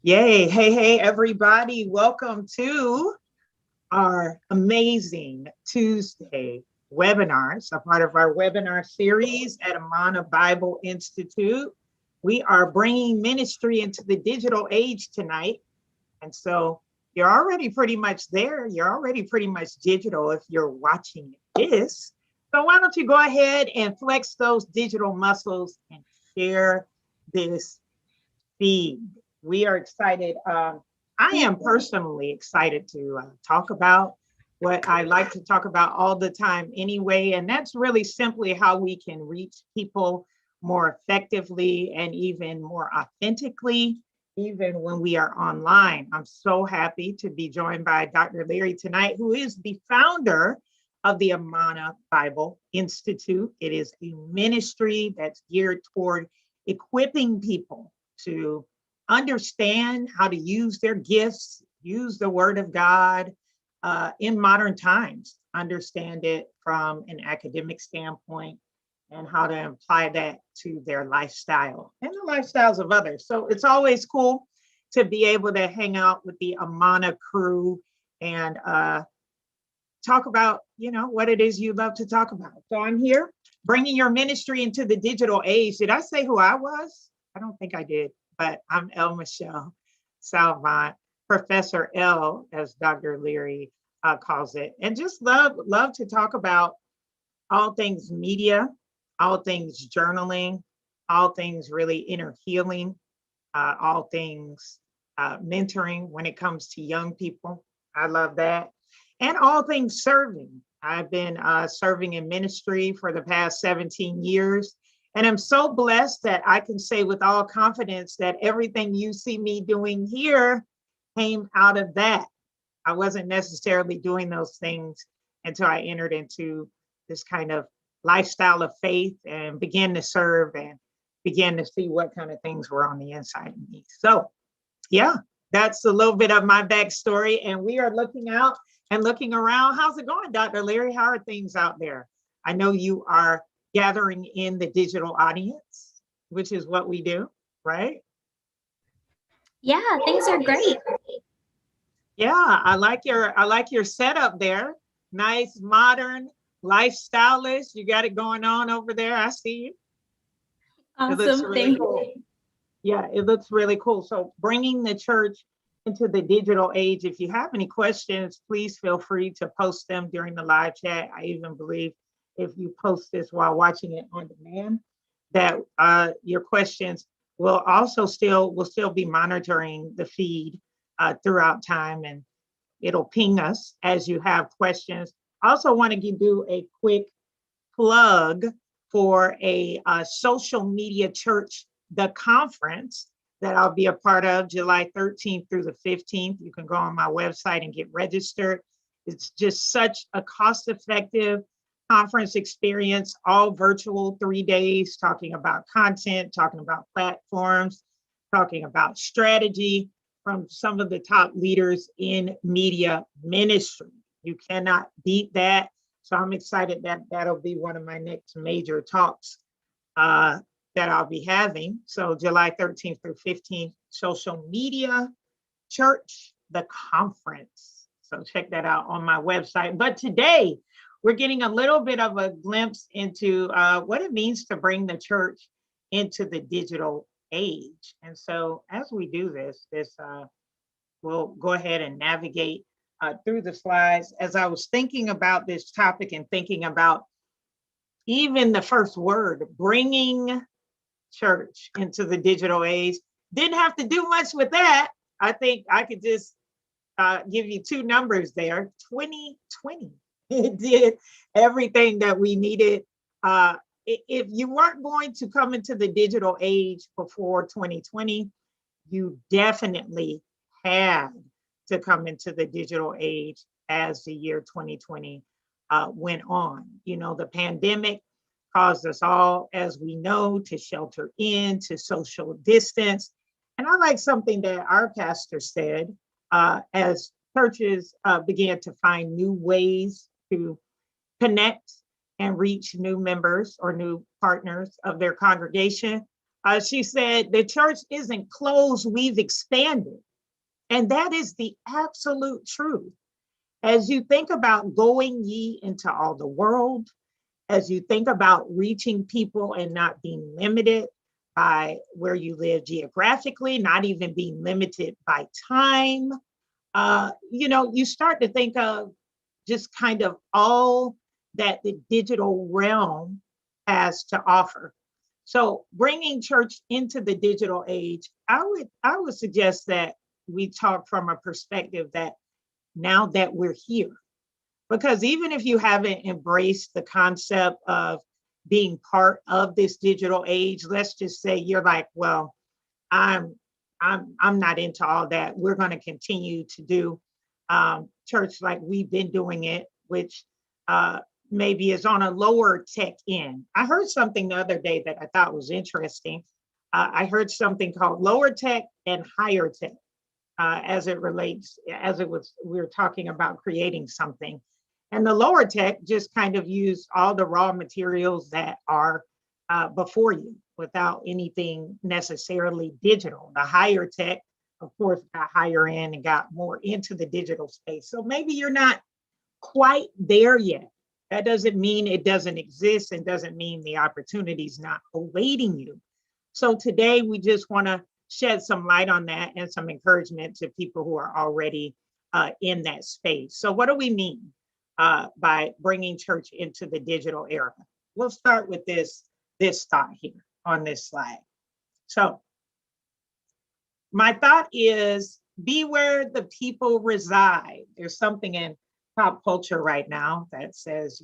Yay. Hey, everybody. Welcome to our amazing Tuesday webinars, a part of our webinar series at Amana Bible Institute. We are bringing ministry into the digital age tonight. And so you're already pretty much there. You're already pretty much digital if you're watching this. So why don't you go ahead and flex those digital muscles and share this feed. We are excited. I am personally excited to talk about what I like to talk about all the time anyway, and that's really simply how we can reach people more effectively and even more authentically, even when we are online. I'm so happy to be joined by Dr. Leary tonight, who is the founder of the Amana Bible Institute. It is a ministry that's geared toward equipping people to understand how to use their gifts, use the word of God in modern times, understand it from an academic standpoint, and how to apply that to their lifestyle and the lifestyles of others. So it's always cool to be able to hang out with the Amana crew and talk about, what it is you love to talk about. So I'm here bringing your ministry into the digital age. Did I say who I was? I don't think I did, but I'm El Michelle Salvant, Professor L, as Dr. Leary calls it, and just love to talk about all things media, all things journaling, all things really inner healing, all things mentoring when it comes to young people. I love that. And all things serving. I've been serving in ministry for the past 17 years. And I'm so blessed that I can say with all confidence that everything you see me doing here came out of that. I wasn't necessarily doing those things until I entered into this kind of lifestyle of faith and began to serve and began to see what kind of things were on the inside of me. So, yeah, that's a little bit of my backstory. And we are looking out and looking around. How's it going, Dr. Leary? How are things out there? I know you are gathering in the digital audience, which is what we do, right? Yeah, things are great. Yeah, I like your setup there. Nice, modern, lifestylish. You got it going on over there. I see you. It looks Awesome. really Thank cool. you. Yeah, it looks really cool. So bringing the church into the digital age. If you have any questions, please feel free to post them during the live chat. I even believe if you post this while watching it on demand, that your questions will still be monitoring the feed throughout time, and it'll ping us as you have questions. I also want to do a quick plug for a social media church, the conference that I'll be a part of July 13th through the 15th. You can go on my website and get registered. It's just such a cost-effective conference experience, all virtual, 3 days, talking about content, talking about platforms, talking about strategy from some of the top leaders in media ministry. You cannot beat that. So I'm excited that that'll be one of my next major talks that I'll be having. So July 13th through 15th, social media church, the conference. So check that out on my website. But today we're getting a little bit of a glimpse into what it means to bring the church into the digital age. And so as we do this, we'll go ahead and navigate through the slides. As I was thinking about this topic and thinking about even the first word, bringing church into the digital age, didn't have to do much with that. I think I could just give you two numbers there. 2020, it did everything that we needed. If you weren't going to come into the digital age before 2020, you definitely had to come into the digital age as the year 2020 went on. The pandemic caused us all, as we know, to shelter in, to social distance. And I like something that our pastor said as churches began to find new ways to connect and reach new members or new partners of their congregation. She said, the church isn't closed, we've expanded. And that is the absolute truth. As you think about going ye into all the world, as you think about reaching people and not being limited by where you live geographically, not even being limited by time, you start to think of just kind of all that the digital realm has to offer. So bringing church into the digital age, I would suggest that we talk from a perspective that now that we're here, because even if you haven't embraced the concept of being part of this digital age, let's just say you're like, well, I'm I'm not into all that. We're going to continue to do church like we've been doing it, which uh, maybe is on a lower tech end. I heard something the other day that I thought was interesting. I heard something called lower tech and higher tech as it relates, as it was, we were talking about creating something. And the lower tech just kind of use all the raw materials that are before you without anything necessarily digital. The higher tech, of course, got higher in and got more into the digital space. So maybe you're not quite there yet. That doesn't mean it doesn't exist and doesn't mean the opportunity is not awaiting you. So today we just want to shed some light on that and some encouragement to people who are already in that space. So what do we mean by bringing church into the digital era? We'll start with this thought here on this slide. So my thought is be where the people reside. There's something in pop culture right now that says,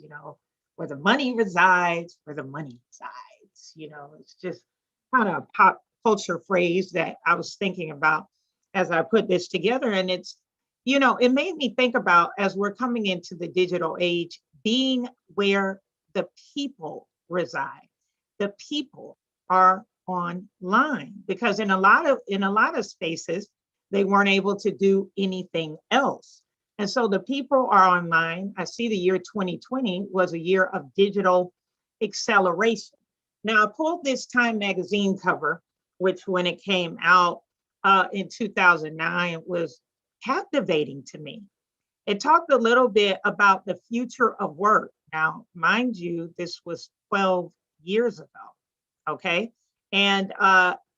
where the money resides, where the money resides. It's just kind of a pop culture phrase that I was thinking about as I put this together. And it made me think about, as we're coming into the digital age, being where the people reside. The people are online, because in a lot of spaces they weren't able to do anything else. And so the people are online. I see the year 2020 was a year of digital acceleration. Now I pulled this Time magazine cover, which when it came out in 2009 was captivating to me. It talked a little bit about the future of work. Now, mind you, this was 12 years ago. Okay. And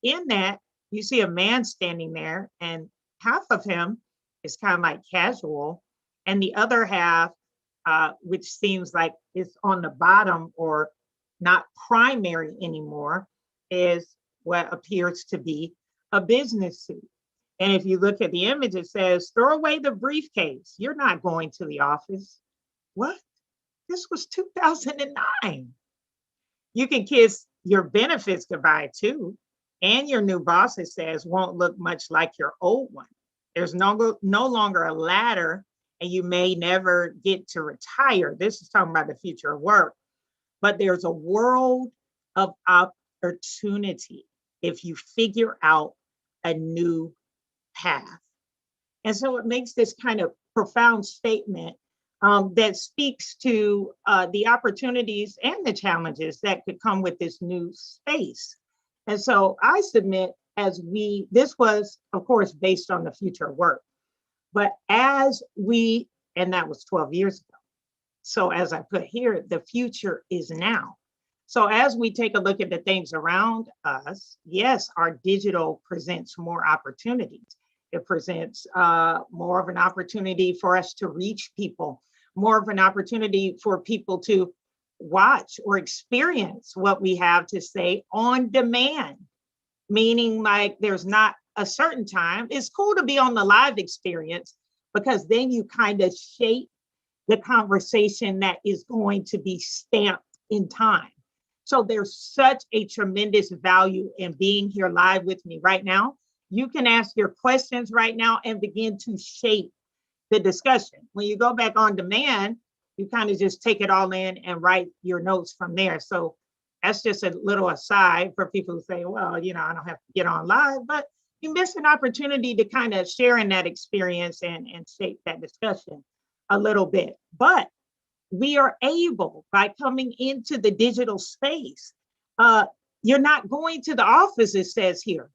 in that, you see a man standing there, and half of him is kind of like casual, and the other half, which seems like it's on the bottom or not primary anymore, is what appears to be a business suit. And if you look at the image, it says, throw away the briefcase. You're not going to the office. What? This was 2009. You can kiss your benefits goodbye too. And your new boss, it says, won't look much like your old one. There's no longer a ladder, and you may never get to retire. This is talking about the future of work. But there's a world of opportunity if you figure out a new path. And so it makes this kind of profound statement that speaks to the opportunities and the challenges that could come with this new space. And so I submit, this was, of course, based on the future of work, but and that was 12 years ago. So as I put here, the future is now. So as we take a look at the things around us, yes, our digital presents more opportunities. It presents more of an opportunity for us to reach people, more of an opportunity for people to watch or experience what we have to say on demand, meaning like there's not a certain time. It's cool to be on the live experience, because then you kind of shape the conversation that is going to be stamped in time. So there's such a tremendous value in being here live with me right now. You can ask your questions right now and begin to shape the discussion. When you go back on demand, you kind of just take it all in and write your notes from there. So that's just a little aside for people who say, well, I don't have to get on live, but you miss an opportunity to kind of share in that experience and shape that discussion a little bit. But we are able, by coming into the digital space, you're not going to the office, it says here.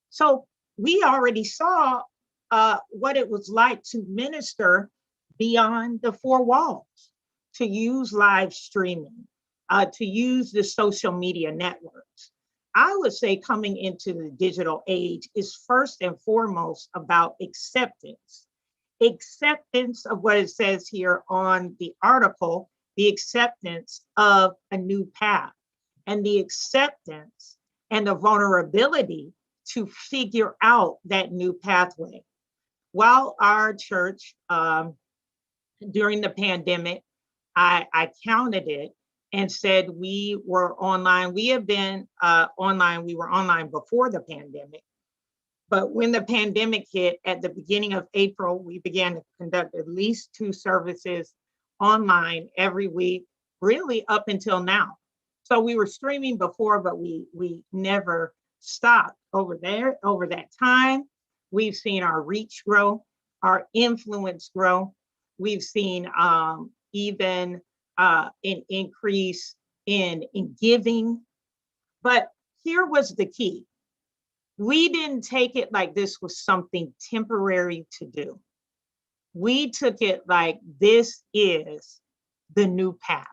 So we already saw what it was like to minister beyond the four walls, to use live streaming, to use the social media networks. I would say coming into the digital age is first and foremost about acceptance. Acceptance of what it says here on the article, the acceptance of a new path, and the acceptance and the vulnerability to figure out that new pathway. While our church, during the pandemic, I counted it and said we were online. We have been online. We were online before the pandemic. But when the pandemic hit at the beginning of April, we began to conduct at least 2 services online every week, really up until now. So we were streaming before, but we never stopped over that time. We've seen our reach grow, our influence grow. We've seen even an increase in giving. But here was the key. We didn't take it like this was something temporary to do. We took it like this is the new path.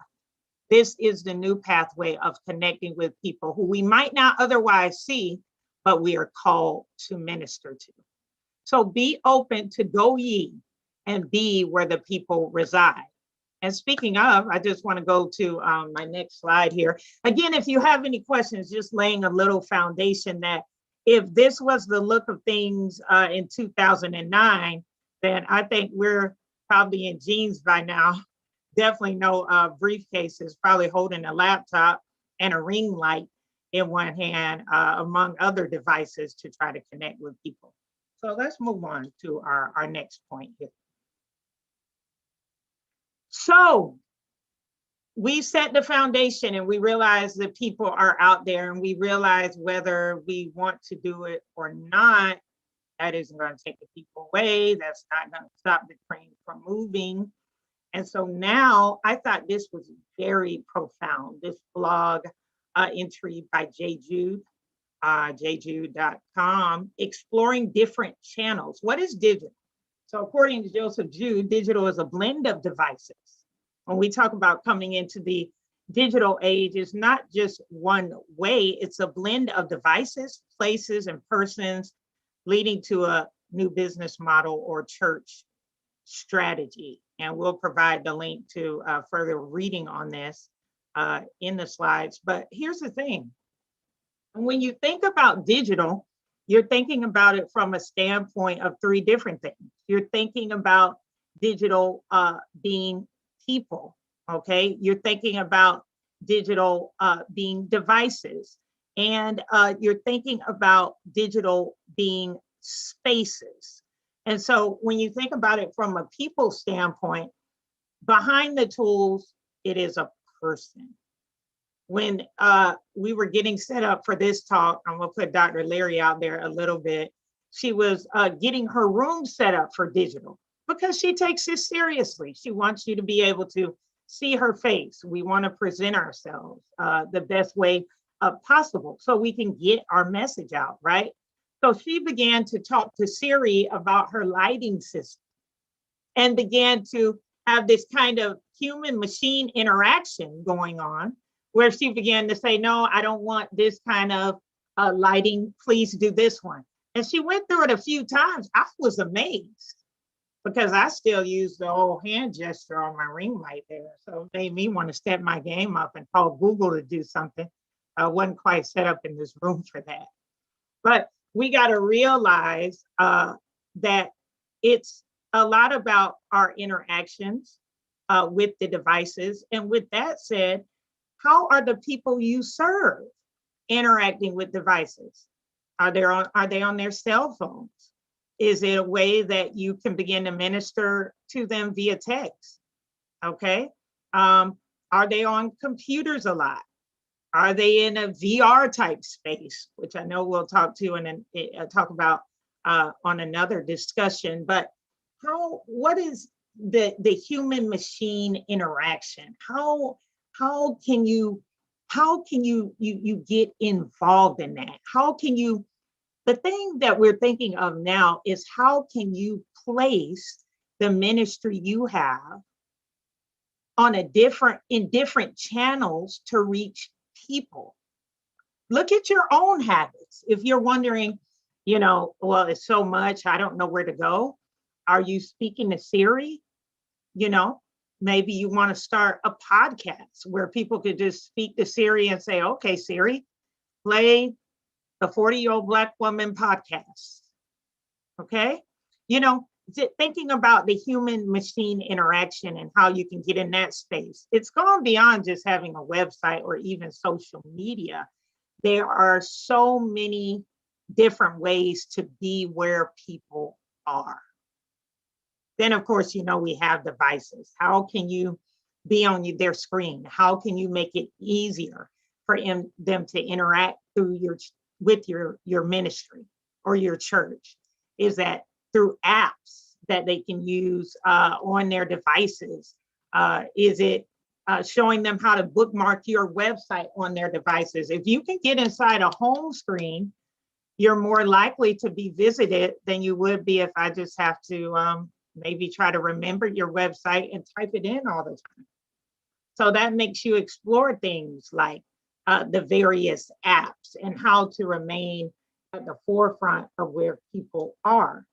This is the new pathway of connecting with people who we might not otherwise see, but we are called to minister to. So be open to go ye and be where the people reside. And speaking of, I just want to go to my next slide here. Again, if you have any questions, just laying a little foundation that if this was the look of things in 2009, then I think we're probably in jeans by now. Definitely no briefcases, probably holding a laptop and a ring light in one hand, among other devices to try to connect with people. So let's move on to our next point here. So we set the foundation and we realize that people are out there, and we realize whether we want to do it or not, that isn't going to take the people away. That's not going to stop the train from moving. And so now I thought this was very profound. This blog entry by J. Jude, jjude.com, exploring different channels. What is digital? So according to Joseph Jude, digital is a blend of devices. When we talk about coming into the digital age, it's not just one way, it's a blend of devices, places, and persons leading to a new business model or church strategy. And we'll provide the link to further reading on this in the slides. But here's the thing. When you think about digital, you're thinking about it from a standpoint of 3 different things. You're thinking about digital being people, okay? You're thinking about digital being devices, and you're thinking about digital being spaces. And so when you think about it from a people standpoint, behind the tools, it is a person. When we were getting set up for this talk, I'm gonna put Dr. Leary out there a little bit. She was getting her room set up for digital because she takes this seriously. She wants you to be able to see her face. We want to present ourselves the best way possible so we can get our message out, right? So she began to talk to Siri about her lighting system and began to have this kind of human machine interaction going on, where she began to say, no, I don't want this kind of lighting, please do this one. And she went through it a few times. I was amazed because I still use the old hand gesture on my ring light there. So it made me want to step my game up and call Google to do something. I wasn't quite set up in this room for that. But we got to realize that it's a lot about our interactions with the devices. And with that said, how are the people you serve interacting with devices? Are they on their cell phones? Is it a way that you can begin to minister to them via text? Okay. Are they on computers a lot? Are they in a VR type space, which I know we'll talk about on another discussion? But what is the human machine interaction? How can you how can you get involved in that? How can you, the thing that we're thinking of now is how can you place the ministry you have on in different channels to reach people? Look at your own habits. If you're wondering, well, it's so much, I don't know where to go. Are you speaking to Siri? You know, maybe you want to start a podcast where people could just speak to Siri and say, okay, Siri, play the 40-Year-Old Black Woman podcast. Okay. Thinking about the human machine interaction and how you can get in that space. It's gone beyond just having a website or even social media. There are so many different ways to be where people are. Then, of course, we have devices. How can you be on their screen? How can you make it easier for them to interact with your ministry or your church? Is that through apps that they can use on their devices? Is it showing them how to bookmark your website on their devices? If you can get inside a home screen, you're more likely to be visited than you would be if I just have to maybe try to remember your website and type it in all the time. So that makes you explore things like the various apps and how to remain at the forefront of where people are.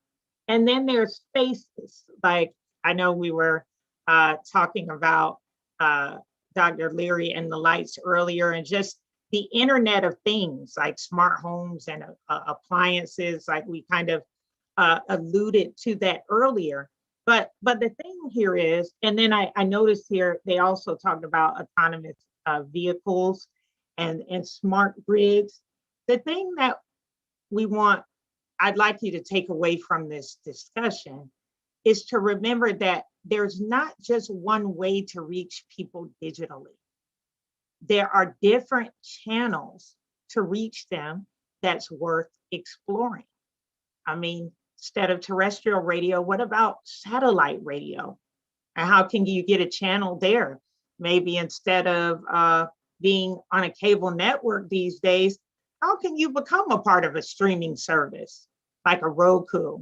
And then there's spaces, like I know we were talking about Dr. Leary and the lights earlier, and just the Internet of Things like smart homes and appliances, like we kind of alluded to that earlier. But the thing here is, and then I noticed here, they also talked about autonomous vehicles and smart grids. The thing that I'd like you to take away from this discussion is to remember that there's not just one way to reach people digitally. There are different channels to reach them that's worth exploring. I mean, instead of terrestrial radio, what about satellite radio? And how can you get a channel there? Maybe instead of being on a cable network these days, how can you become a part of a streaming service like a Roku,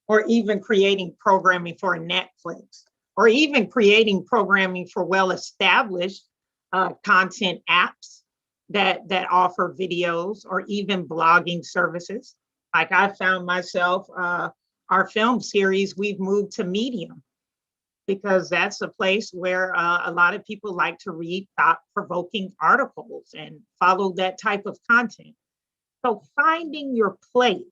or even creating programming for a Netflix, or even creating programming for well-established content apps that offer videos, or even blogging services? Like I found myself, our film series, we've moved to Medium because that's a place where a lot of people like to read thought-provoking articles and follow that type of content. So finding your place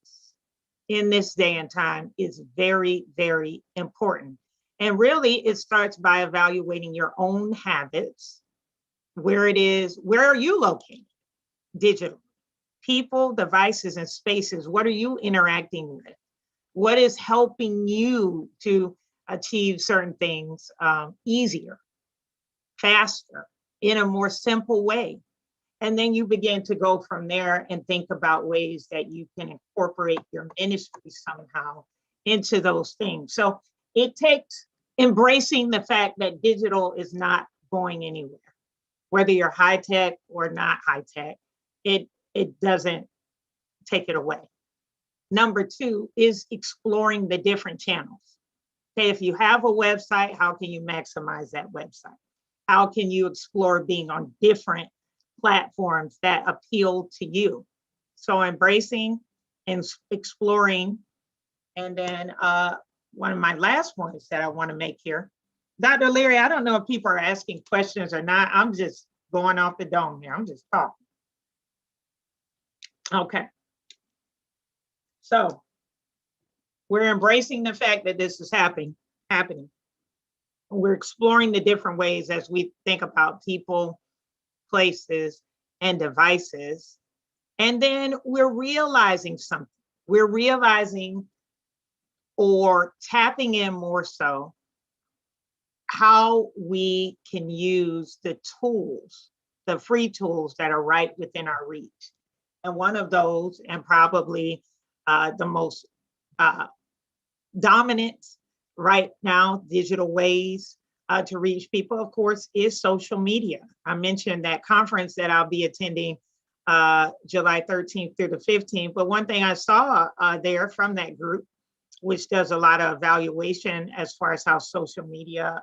in this day and time is very, very important. And really, it starts by evaluating your own habits. Where are you located digitally? People, devices, and spaces. What are you interacting with? What is helping you to achieve certain things easier, faster, in a more simple way? And then you begin to go from there and think about ways that you can incorporate your ministry somehow into those things. So it takes embracing the fact that digital is not going anywhere. Whether you're high tech or not high tech, it doesn't take it away. Number two is exploring the different channels. Okay, if you have a website, how can you maximize that website? How can you explore being on different platforms that appeal to you? So embracing and exploring. And then one of my last points that I want to make here, Dr. Leary, I don't know if people are asking questions or not. I'm just going off the dome here. I'm just talking. Okay. So we're embracing the fact that this is happening. We're exploring the different ways as we think about people, places, and devices. And then we're realizing something. We're realizing or tapping in more so how we can use the tools, the free tools that are right within our reach. And one of those, and probably the most dominant right now, digital ways to reach people, of course, is social media. I mentioned that conference that I'll be attending July 13th through the 15th. But one thing I saw there from that group, which does a lot of evaluation as far as how social media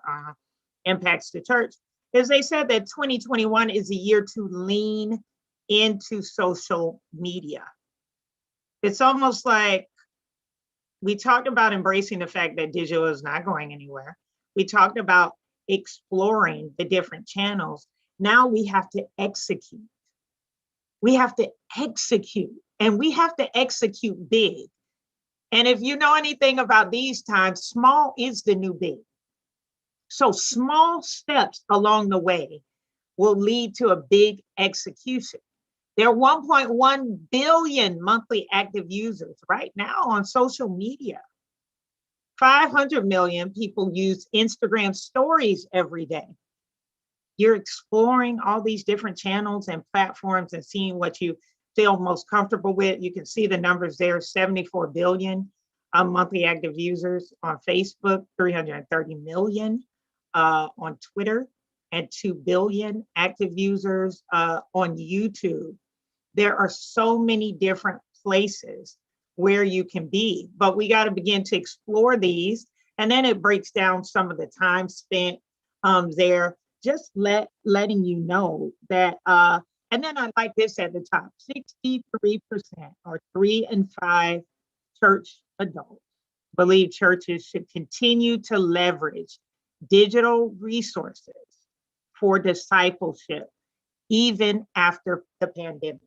impacts the church, is they said that 2021 is a year to lean into social media. It's almost like we talked about embracing the fact that digital is not going anywhere. We talked about exploring the different channels. Now we have to execute. We have to execute, and we have to execute big. And if you know anything about these times, small is the new big. So small steps along the way will lead to a big execution. There are 1.1 billion monthly active users right now on social media. 500 million people use Instagram stories every day. You're exploring all these different channels and platforms and seeing what you feel most comfortable with. You can see the numbers there, 74 billion monthly active users on Facebook, 330 million on Twitter, and 2 billion active users on YouTube. There are so many different places where you can be, but we got to begin to explore these. And then it breaks down some of the time spent there, just letting you know that, and then I like this at the top, 63% or 3 in 5 church adults believe churches should continue to leverage digital resources for discipleship, even after the pandemic.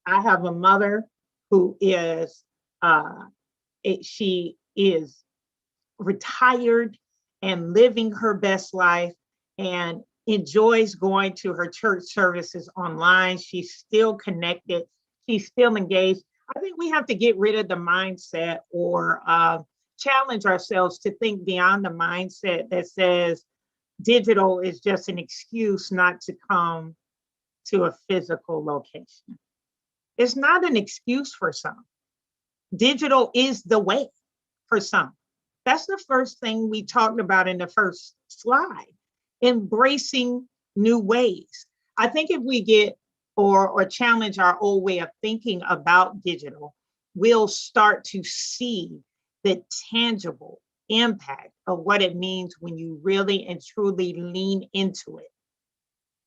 I have a mother who is, she is retired and living her best life and enjoys going to her church services online. She's still connected. She's still engaged. I think we have to get rid of the mindset or challenge ourselves to think beyond the mindset that says digital is just an excuse not to come to a physical location. It's not an excuse for some. Digital is the way for some. That's the first thing we talked about in the first slide, embracing new ways. I think if we get or challenge our old way of thinking about digital, we'll start to see the tangible impact of what it means when you really and truly lean into it.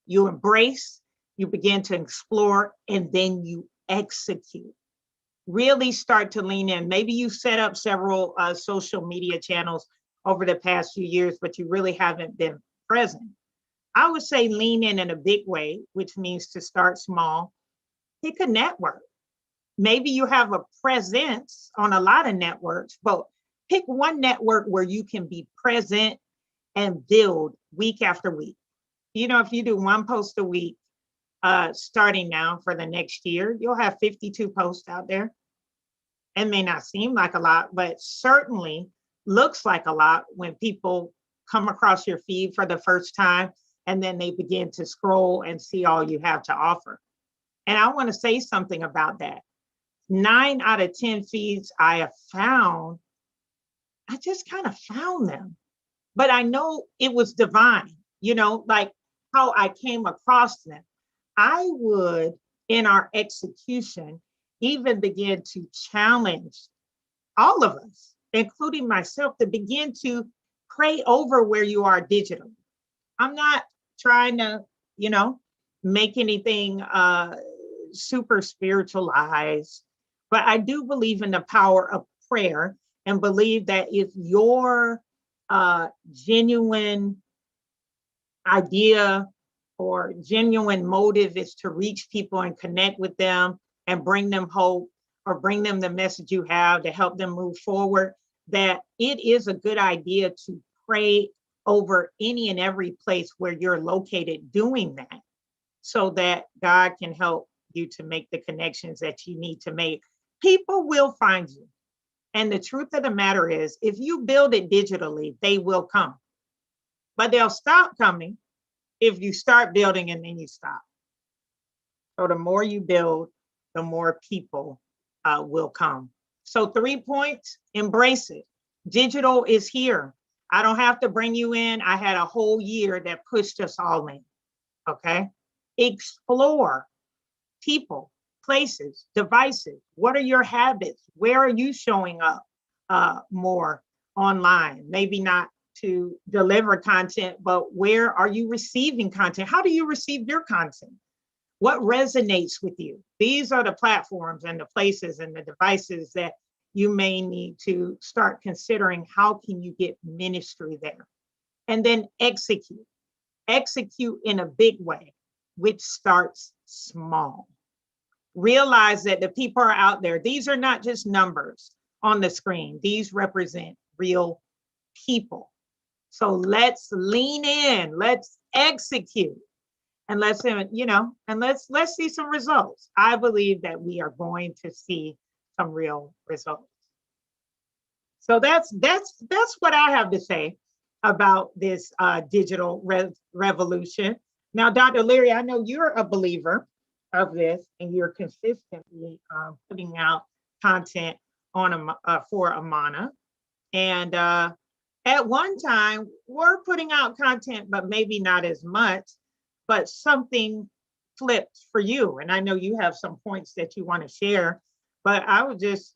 You embrace, you begin to explore, and then you execute. Really start to lean in. Maybe you set up several social media channels over the past few years, but you really haven't been present. I would say lean in a big way, which means to start small. Pick a network. Maybe you have a presence on a lot of networks, but pick one network where you can be present and build week after week. You know, if you do one post a week, starting now for the next year, you'll have 52 posts out there. It may not seem like a lot, but certainly looks like a lot when people come across your feed for the first time and then they begin to scroll and see all you have to offer. And I want to say something about that. 9 out of 10 feeds I have found, I just kind of found them, but I know it was divine, you know, like how I came across them. I would, in our execution, even begin to challenge all of us, including myself, to begin to pray over where you are digitally. I'm not trying to, you know, make anything super spiritualized, but I do believe in the power of prayer and believe that if your genuine idea or genuine motive is to reach people and connect with them and bring them hope or bring them the message you have to help them move forward, that it is a good idea to pray over any and every place where you're located doing that so that God can help you to make the connections that you need to make. People will find you. And the truth of the matter is, if you build it digitally, they will come. But they'll stop coming if you start building and then you stop. So the more you build, the more people will come. So 3 points, embrace it. Digital is here. I don't have to bring you in. I had a whole year that pushed us all in. Okay. Explore people, places, devices. What are your habits? Where are you showing up more online? Maybe not to deliver content, but where are you receiving content? How do you receive your content? What resonates with you? These are the platforms and the places and the devices that you may need to start considering how can you get ministry there. And then execute in a big way, which starts small. Realize that the people are out there. These are not just numbers on the screen. These represent real people. So let's lean in, let's execute, and let's see some results. I believe that we are going to see some real results. So that's what I have to say about this digital revolution. Now, Dr. Leary, I know you're a believer of this, and you're consistently putting out content on for Amana. And at one time, we're putting out content, but maybe not as much. But something flipped for you, and I know you have some points that you want to share. But I would just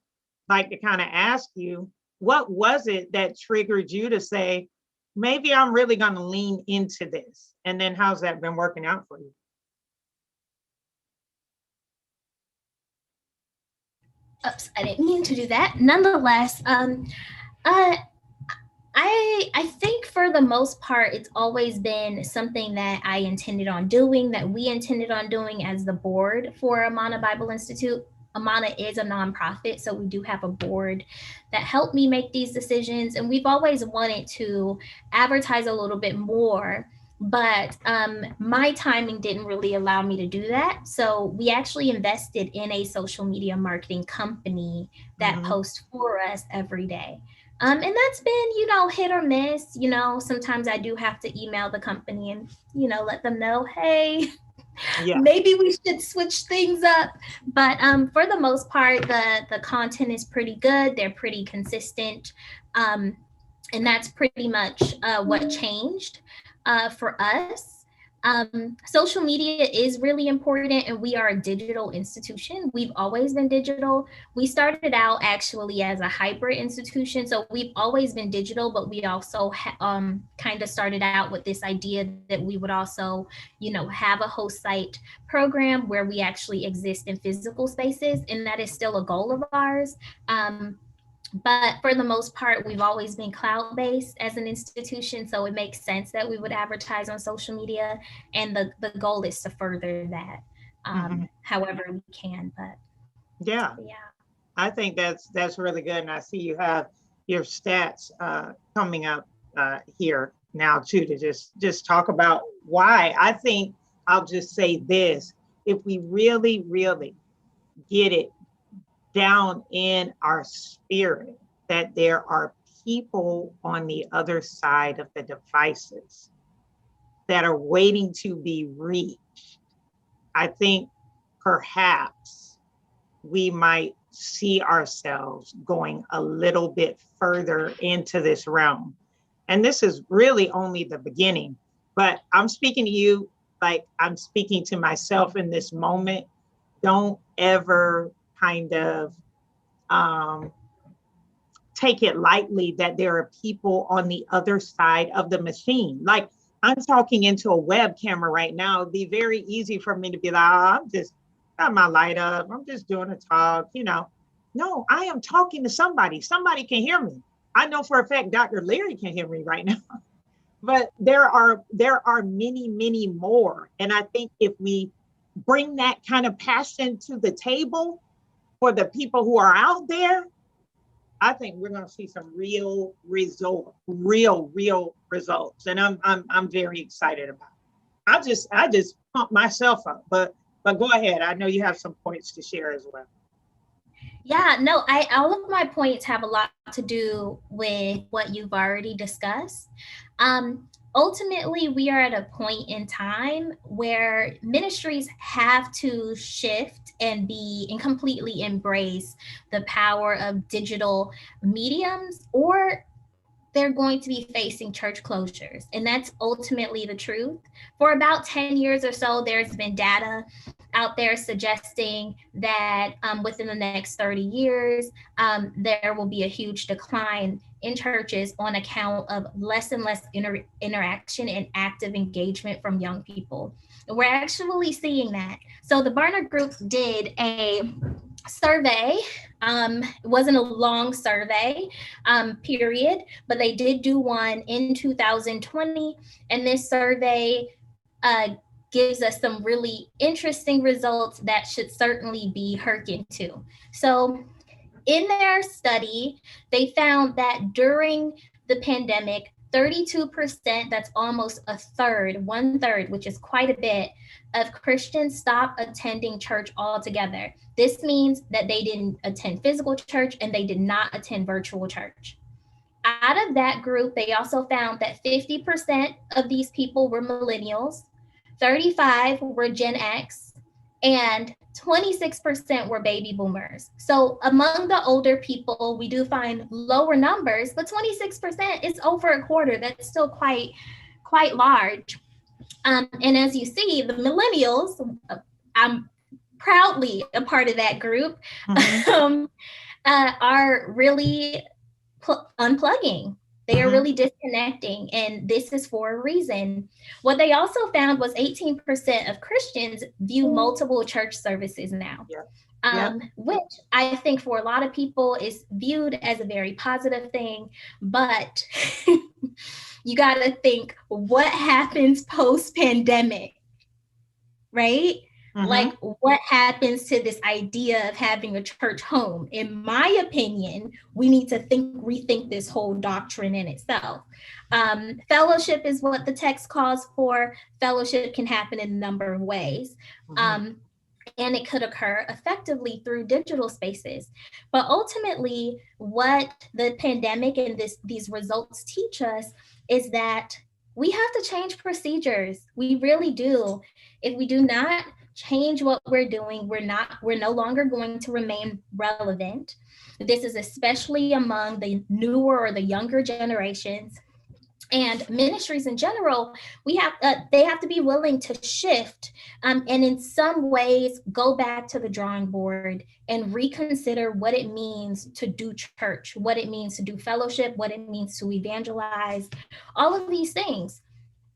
like to kind of ask you, what was it that triggered you to say, maybe I'm really going to lean into this? And then how's that been working out for you? Oops, I didn't mean to do that. Nonetheless, I think for the most part, it's always been something that I intended on doing, that we intended on doing as the board for Amana Bible Institute. Amana is a nonprofit, so we do have a board that helped me make these decisions, and we've always wanted to advertise a little bit more. But my timing didn't really allow me to do that. So we actually invested in a social media marketing company that posts for us every day. And that's been, hit or miss. Sometimes I do have to email the company and, let them know, hey, Yeah. maybe we should switch things up. But for the most part, the content is pretty good. They're pretty consistent. And that's pretty much what changed for us. Social media is really important, and we are a digital institution. We've always been digital. We started out actually as a hybrid institution, so we've always been digital, but we also kind of started out with this idea that we would also, have a host site program where we actually exist in physical spaces, and that is still a goal of ours. But for the most part, we've always been cloud based as an institution. So it makes sense that we would advertise on social media. And the goal is to further that however we can. But Yeah. I think that's really good. And I see you have your stats coming up here now too, to just talk about why. I think I'll just say this: if we really, really get it down in our spirit that there are people on the other side of the devices that are waiting to be reached, I think perhaps we might see ourselves going a little bit further into this realm. And this is really only the beginning, but I'm speaking to you like I'm speaking to myself in this moment. Don't ever kind of take it lightly that there are people on the other side of the machine. Like, I'm talking into a web camera right now. It'd be very easy for me to be like, oh, I'm just got my light up. I'm just doing a talk, No, I am talking to somebody. Somebody can hear me. I know for a fact Dr. Leary can hear me right now. But there are many, many more. And I think if we bring that kind of passion to the table for the people who are out there, I think we're going to see some real results. And I'm very excited about it. I just pump myself up, but go ahead. I know you have some points to share as well. Yeah, no, all of my points have a lot to do with what you've already discussed. Ultimately, we are at a point in time where ministries have to shift and completely embrace the power of digital mediums, or they're going to be facing church closures. And that's ultimately the truth. For about 10 years or so, there's been data out there suggesting that within the next 30 years, there will be a huge decline in churches on account of less and less interaction and active engagement from young people. And we're actually seeing that. So the Barna Group did a survey. It wasn't a long survey period, but they did do one in 2020. And this survey gives us some really interesting results that should certainly be hearkened to. So in their study, they found that during the pandemic, 32%, that's almost a third, 1/3, which is quite a bit, of Christians stopped attending church altogether. This means that they didn't attend physical church and they did not attend virtual church. Out of that group, they also found that 50% of these people were millennials, 35 were Gen X, and 26% were baby boomers. So among the older people, we do find lower numbers, but 26% is over a quarter. That's still quite large. And as you see, the millennials, I'm proudly a part of that group, are really unplugging. They are really disconnecting, and this is for a reason. What they also found was 18% of Christians view multiple church services now, which I think for a lot of people is viewed as a very positive thing, but you got to think what happens post-pandemic, right? Like what happens to this idea of having a church home? In my opinion, we need to rethink this whole doctrine in itself. Fellowship is what the text calls for. Fellowship can happen in a number of ways. And it could occur effectively through digital spaces. But ultimately, what the pandemic and this results teach us is that we have to change procedures. We really do. If we do not change what we're doing, we're no longer going to remain relevant. This is especially among the newer or the younger generations. And ministries in general, they have to be willing to shift and in some ways go back to the drawing board and reconsider what it means to do church, what it means to do fellowship, what it means to evangelize, all of these things.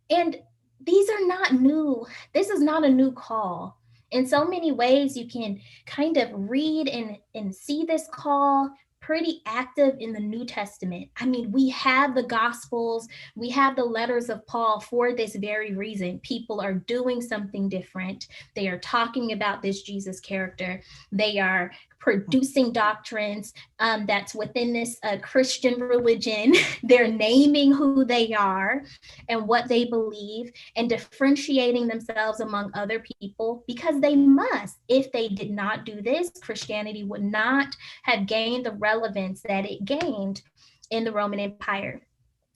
And these are not new. This is not a new call. In so many ways, you can kind of read and see this call pretty active in the New Testament. I mean, we have the Gospels, we have the letters of Paul for this very reason. People are doing something different. They are talking about this Jesus character. They are producing doctrines that's within this Christian religion. They're naming who they are and what they believe and differentiating themselves among other people because they must. If they did not do this, Christianity would not have gained the relevance that it gained in the Roman Empire.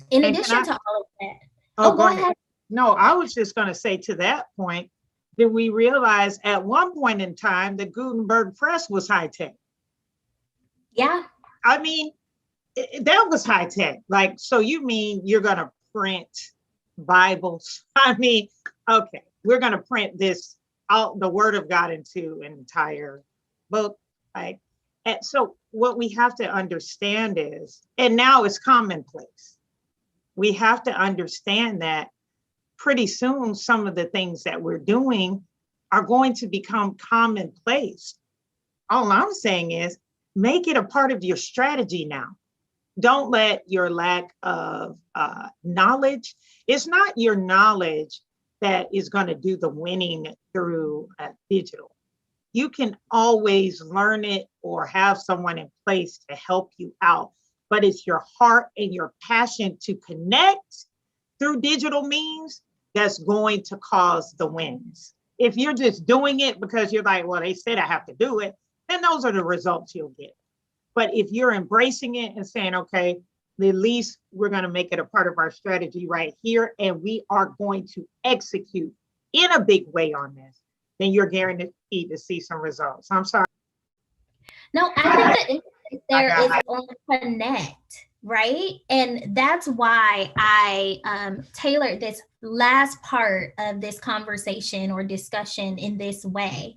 In addition to all of that. Go ahead. No, I was just going to say to that point, that we realize at one point in time the Gutenberg press was high tech. Yeah. I mean, that was high tech. Like, so you mean you're going to print Bibles? I mean, okay, we're going to print this out, the Word of God into an entire book. Like, and so what we have to understand is, and now it's commonplace. We have to understand that pretty soon, some of the things that we're doing are going to become commonplace. All I'm saying is make it a part of your strategy now. Don't let your lack of knowledge, it's not your knowledge that is going to do the winning through digital. You can always learn it or have someone in place to help you out, but it's your heart and your passion to connect through digital means that's going to cause the wins. If you're just doing it because you're like, well, they said I have to do it, then those are the results you'll get. But if you're embracing it and saying, okay, at least we're going to make it a part of our strategy right here, and we are going to execute in a big way on this, then you're guaranteed to see some results. I'm sorry. No, I think the emphasis there is on connect. right? And that's why I tailored this last part of this conversation or discussion in this way,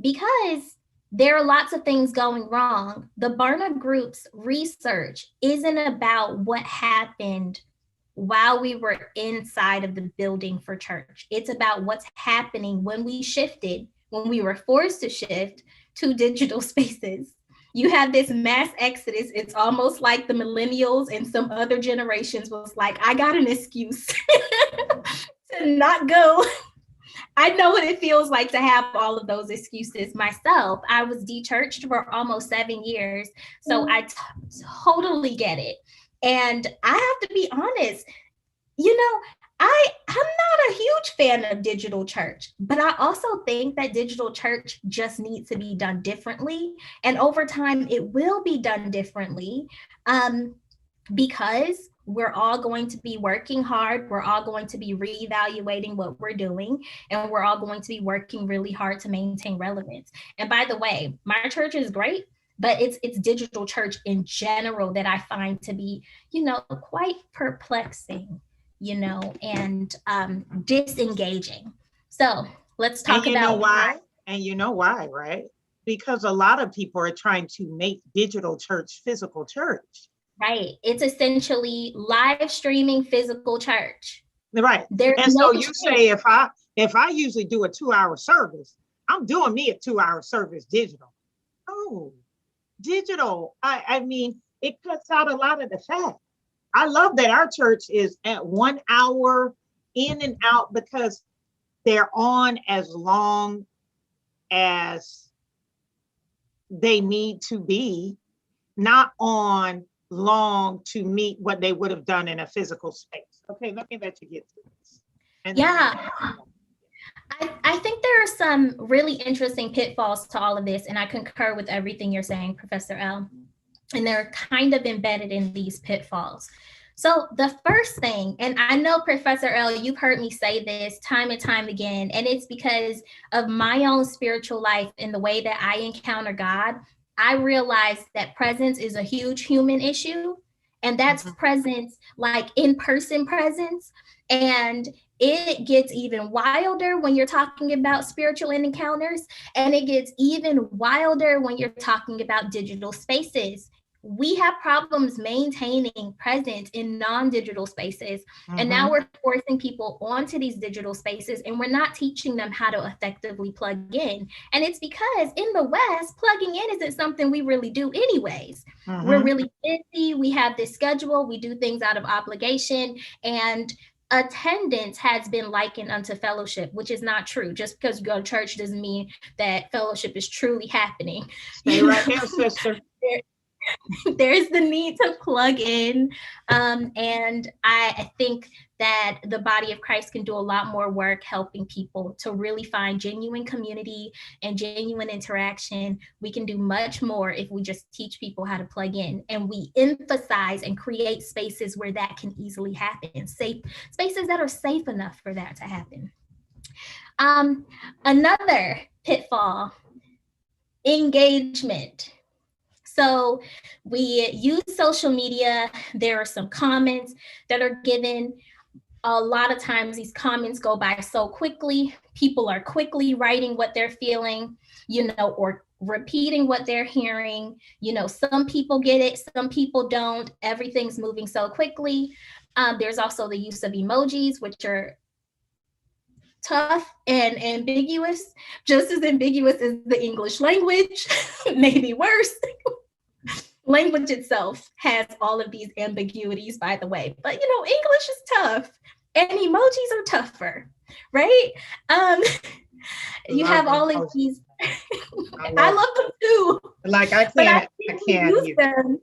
because there are lots of things going wrong. The Barna Group's research isn't about what happened while we were inside of the building for church. It's about what's happening when we shifted, when we were forced to shift to digital spaces. You have this mass exodus. It's almost like the millennials and some other generations was like, I got an excuse to not go. I know what it feels like to have all of those excuses myself. I was de-churched for almost 7 years, so I totally get it. And I have to be honest, you know, I'm not a huge fan of digital church, but I also think that digital church just needs to be done differently. And over time, it will be done differently, because we're all going to be working hard. We're all going to be reevaluating what we're doing, and we're all going to be working really hard to maintain relevance. And by the way, my church is great, but it's digital church in general that I find to be, quite perplexing, and disengaging. So let's And talk you know about why? And you know why, right? Because a lot of people are trying to make digital church physical church. right. It's essentially live streaming physical church. Right. There's And no so you say if I usually do a 2-hour service, I'm doing me a 2-hour service digital. Oh, digital. I mean, it cuts out a lot of the fat. I love that our church is at 1 hour in and out because they're on as long as they need to be, not on long to meet what they would have done in a physical space. Okay, let me let you get to this. Yeah. I think there are some really interesting pitfalls to all of this, and I concur with everything you're saying, Professor L. And they're kind of embedded in these pitfalls. So the first thing, and I know, Professor L, you've heard me say this time and time again, and it's because of my own spiritual life and the way that I encounter God. I realize that presence is a huge human issue, and that's presence, like in-person presence. And it gets even wilder when you're talking about spiritual encounters, and it gets even wilder when you're talking about digital spaces. We have problems maintaining presence in non-digital spaces. And now we're forcing people onto these digital spaces, and we're not teaching them how to effectively plug in. And it's because in the West, plugging in isn't something we really do anyways. We're really busy. We have this schedule. We do things out of obligation, and attendance has been likened unto fellowship, which is not true. Just because you go to church doesn't mean that fellowship is truly happening. Stay right there, sister. There's the need to plug in. And I think that the body of Christ can do a lot more work helping people to really find genuine community and genuine interaction. We can do much more if we just teach people how to plug in, and we emphasize and create spaces where that can easily happen, safe spaces that are safe enough for that to happen. Another pitfall, engagement. So we use social media. There are some comments that are given. A lot of times these comments go by so quickly. People are quickly writing what they're feeling, or repeating what they're hearing. Some people get it, some people don't. Everything's moving so quickly. There's also the use of emojis, which are tough and ambiguous, just as ambiguous as the English language, maybe worse. Language itself has all of these ambiguities, by the way, but English is tough and emojis are tougher, right? You have all of these. I love them too. Like I can't use them.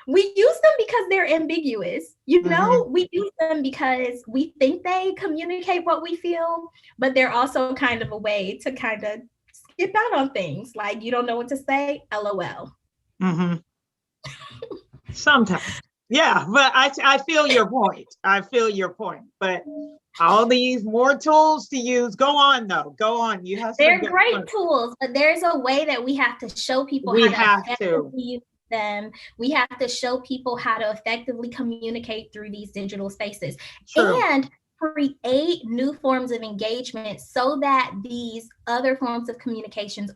We use them because they're ambiguous. We use them because we think they communicate what we feel, but they're also kind of a way to kind of skip out on things. Like, you don't know what to say, LOL. Sometimes. Yeah, but I feel your point. I feel your point. But all these more tools to use. Go on, though. Go on. You have. They're great tools, but there's a way that we have to show people we how to have to. use them. We have to show people how to effectively communicate through these digital spaces True. and create new forms of engagement so that these other forms of communications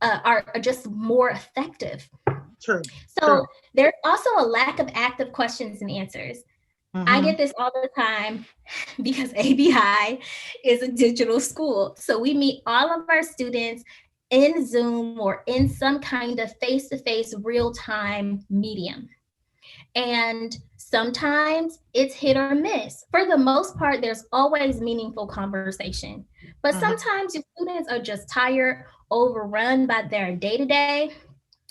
are just more effective. True. So True. there's also a lack of active questions and answers. I Mm-hmm. get this all the time because ABI is a digital school. So we meet all of our students in Zoom or in some kind of face-to-face real-time medium. And sometimes it's hit or miss. For the most part, there's always meaningful conversation. But Mm-hmm. sometimes your students are just tired, overrun by their day-to-day,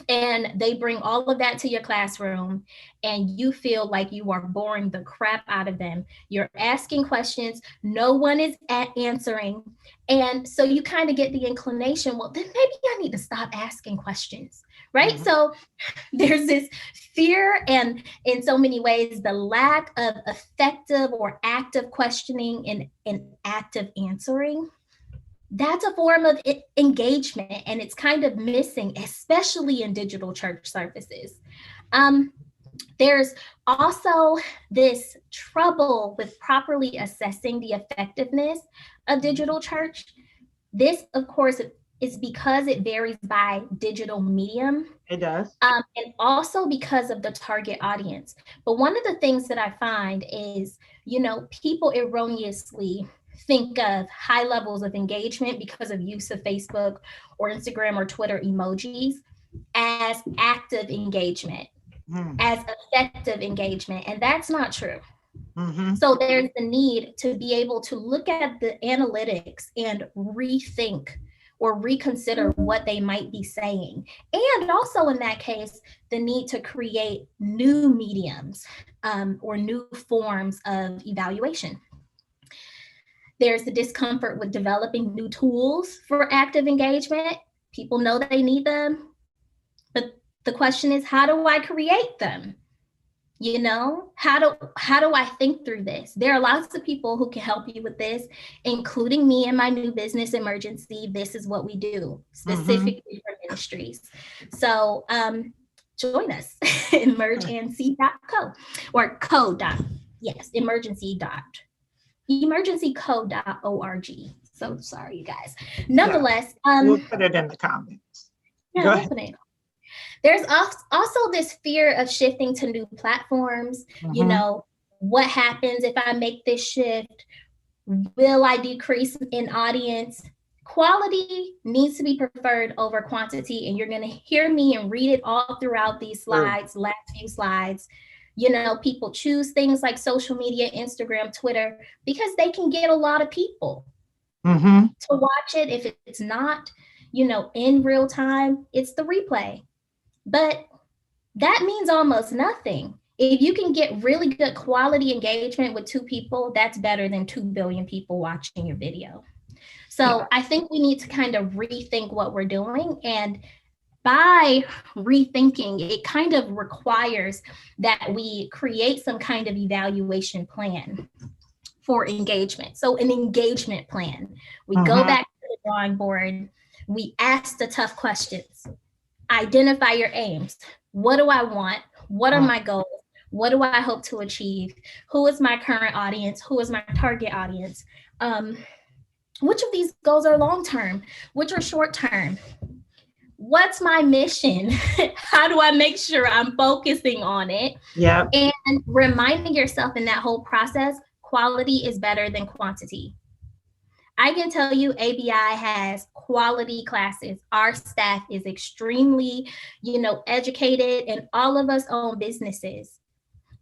and they bring all of that to your classroom and you feel like you are boring the crap out of them. You're asking questions, no one is answering. And so you kind of get the inclination, well, then maybe I need to stop asking questions, right? Mm-hmm. So there's this fear, and in so many ways, the lack of effective or active questioning and active answering. That's a form of engagement, and it's kind of missing, especially in digital church services. Um, there's also this trouble with properly assessing the effectiveness of digital church. This, of course, is because it varies by digital medium, It does. and also because of the target audience. But one of the things that I find is, people erroneously think of high levels of engagement because of use of Facebook or Instagram or Twitter emojis as active engagement, as effective engagement. And that's not true. Mm-hmm. So there's the need to be able to look at the analytics and rethink or reconsider what they might be saying. And also, in that case, the need to create new mediums or new forms of evaluation. There's the discomfort with developing new tools for active engagement. People know they need them, but the question is, how do I create them? How do I think through this? There are lots of people who can help you with this, including me and my new business, Emergency. This is what we do Mm-hmm. specifically for ministries. So join us. Emergency.co or co dot, yes, emergencyco.org. So sorry, you guys. Yeah. Nonetheless, We'll put it in the comments. yeah, Go we'll ahead. put it. There's also this fear of shifting to new platforms. Mm-hmm. What happens if I make this shift? Will I decrease in audience? Quality needs to be preferred over quantity. And you're going to hear me and read it all throughout these True. slides, last few slides. People choose things like social media, Instagram, Twitter, because they can get a lot of people Mm-hmm. to watch it. If it's not, in real time, it's the replay. But that means almost nothing. If you can get really good quality engagement with 2 people, that's better than 2 billion people watching your video. Yeah. So I think we need to kind of rethink what we're doing. And by rethinking, it kind of requires that we create some kind of evaluation plan for engagement. So an engagement plan. We go Mm-hmm. back to the drawing board. We ask the tough questions. Identify your aims. What do I want? What are my goals? What do I hope to achieve? Who is my current audience? Who is my target audience? Which of these goals are long term? Which are short term? What's my mission? How do I make sure I'm focusing on it? Yeah. And reminding yourself in that whole process, quality is better than quantity. I can tell you ABI has quality classes. Our staff is extremely, educated, and all of us own businesses.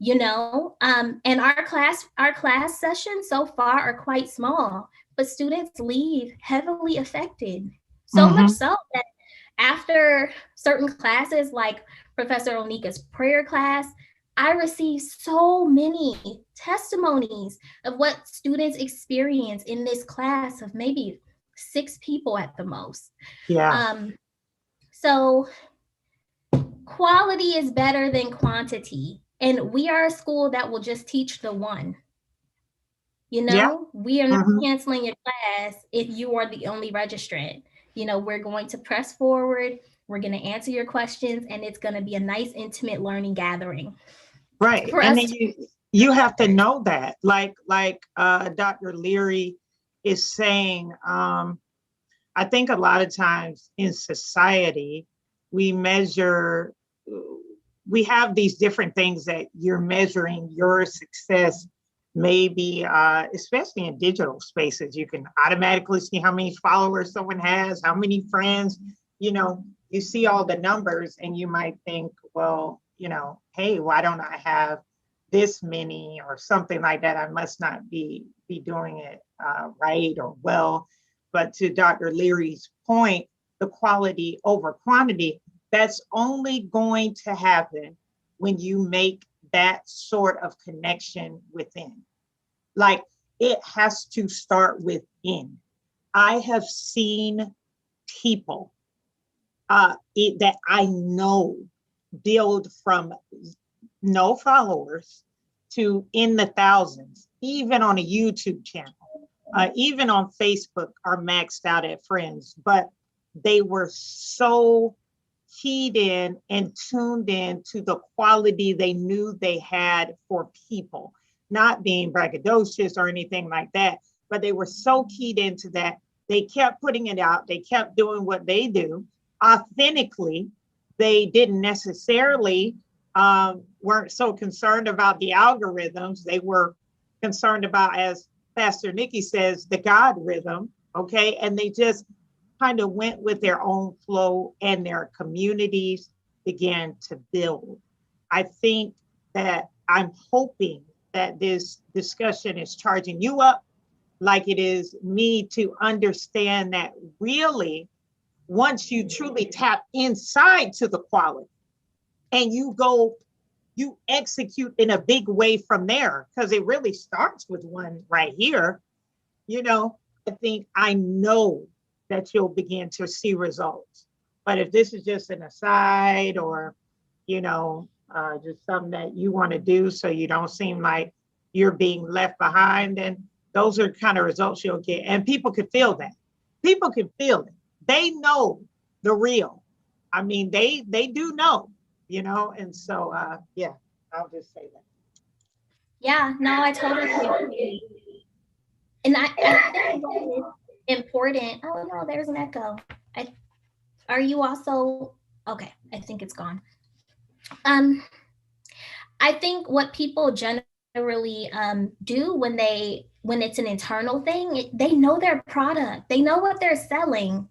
And our class sessions so far are quite small, but students leave heavily affected. So much Mm-hmm. so that after certain classes, like Professor Onika's prayer class, I received so many testimonies of what students experience in this class of maybe 6 people at the most. Yeah. So quality is better than quantity. And we are a school that will just teach the one. Yeah. We are not Mm-hmm. canceling your class if you are the only registrant. We're going to press forward. We're going to answer your questions, and it's going to be a nice, intimate learning gathering Right. for And us then to you have to together. know that, like Dr. Leary is saying, I think a lot of times in society, we measure, we have these different things that you're measuring your success, maybe, especially in digital spaces. You can automatically see how many followers someone has, how many friends, you know, you see all the numbers and you might think, well, hey, why don't I have this many or something like that? I must not be doing it right or well. But to Dr. Leary's point, the quality over quantity, that's only going to happen when you make that sort of connection within. Like, it has to start within. I have seen people that I know build from no followers to in the thousands, even on a YouTube channel, even on Facebook, are maxed out at friends. But they were so keyed in and tuned in to the quality they knew they had for people, not being braggadocious or anything like that. But they were so keyed into that. They kept putting it out. They kept doing what they do authentically. They didn't necessarily weren't so concerned about the algorithms. They were concerned about, as Pastor Nikki says, the God rhythm. Okay. And they just kind of went with their own flow, and their communities began to build. I think that I'm hoping that this discussion is charging you up like it is me, to understand that really, once you truly tap inside to the quality and you execute in a big way from there, because it really starts with one right here, you know, I know that you'll begin to see results. But if this is just an aside, or, just something that you want to do so you don't seem like you're being left behind, then those are kind of results you'll get. And people can feel that. People can feel it. They know the real. I mean, they do know, and so yeah, I'll just say that. Yeah, no, I totally agree. And I think what is important, oh no, there's an echo. I, are you also, okay, I think it's gone. Um, I think what people generally do when it's an internal thing, they know their product, they know what they're selling,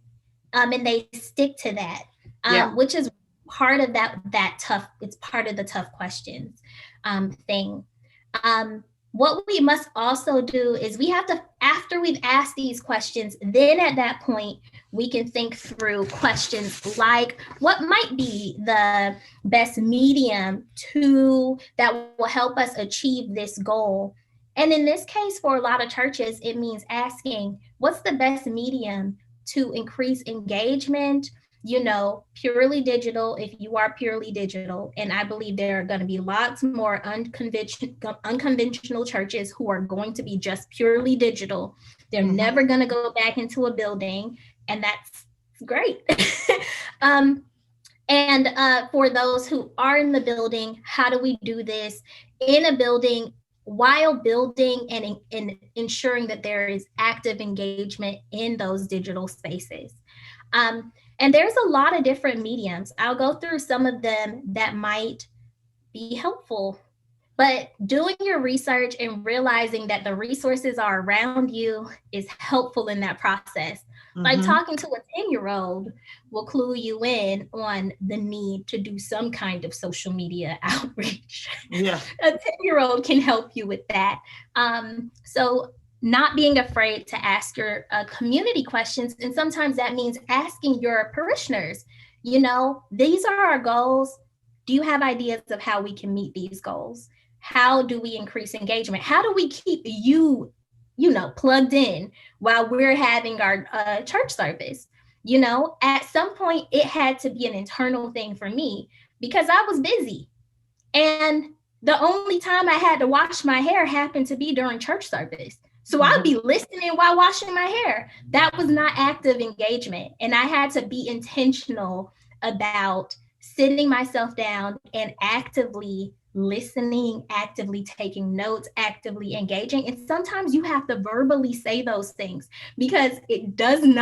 and they stick to that, Yeah. which is part of that tough. It's part of the tough questions thing. What we must also do is we have to, after we've asked these questions, then at that point we can think through questions like, what might be the best medium that will help us achieve this goal? And in this case, for a lot of churches, it means asking, what's the best medium to increase engagement? Purely digital, if you are purely digital. And I believe there are going to be lots more unconventional churches who are going to be just purely digital. They're never going to go back into a building, and that's great. And for those who are in the building, how do we do this in a building while building and ensuring that there is active engagement in those digital spaces? And there's a lot of different mediums. I'll go through some of them that might be helpful. But doing your research and realizing that the resources are around you is helpful in that process. Like talking to a 10-year-old will clue you in on the need to do some kind of social media outreach. Yeah. A 10-year-old can help you with that. So not being afraid to ask your community questions. And sometimes that means asking your parishioners, these are our goals. Do you have ideas of how we can meet these goals? How do we increase engagement? How do we keep you, plugged in while we're having our church service? At some point, it had to be an internal thing for me because I was busy. And the only time I had to wash my hair happened to be during church service. So I'd be listening while washing my hair. That was not active engagement. And I had to be intentional about sitting myself down and actively listening, actively taking notes, actively engaging. And sometimes you have to verbally say those things because it doesn't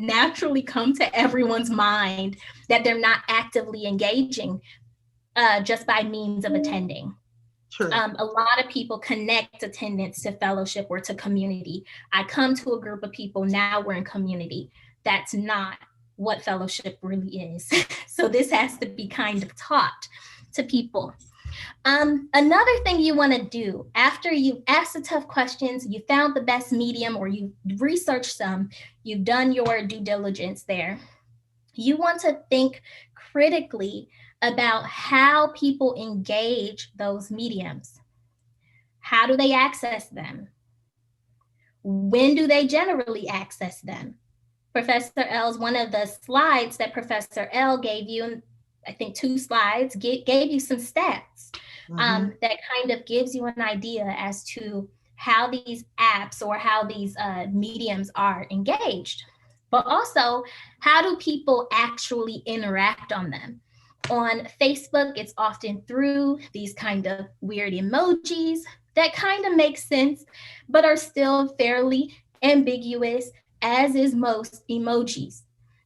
naturally come to everyone's mind that they're not actively engaging just by means of attending. True. A lot of people connect attendance to fellowship or to community. I come to a group of people, now we're in community. That's not what fellowship really is. So this has to be kind of taught to people. Another thing you want to do after you've asked the tough questions, you found the best medium, or you researched some, you've done your due diligence there. You want to think critically about how people engage those mediums. How do they access them? When do they generally access them? Professor L's, one of the slides that Professor L gave you, I think 2 slides, gave you some stats that kind of gives you an idea as to how these apps or how these mediums are engaged. But also, how do people actually interact on them? On Facebook, it's often through these kind of weird emojis that kind of make sense, but are still fairly ambiguous, as is most emojis.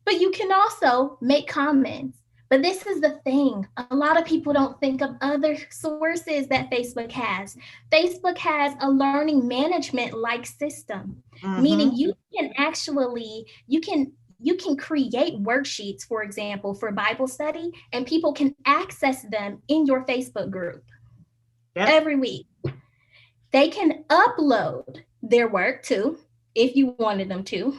But you can also make comments. But this is the thing. A lot of people don't think of other sources that Facebook has. Facebook has a learning management like system, meaning you can actually, you can create worksheets, for example, for Bible study, and people can access them in your Facebook group every week. They can upload their work too, if you wanted them to.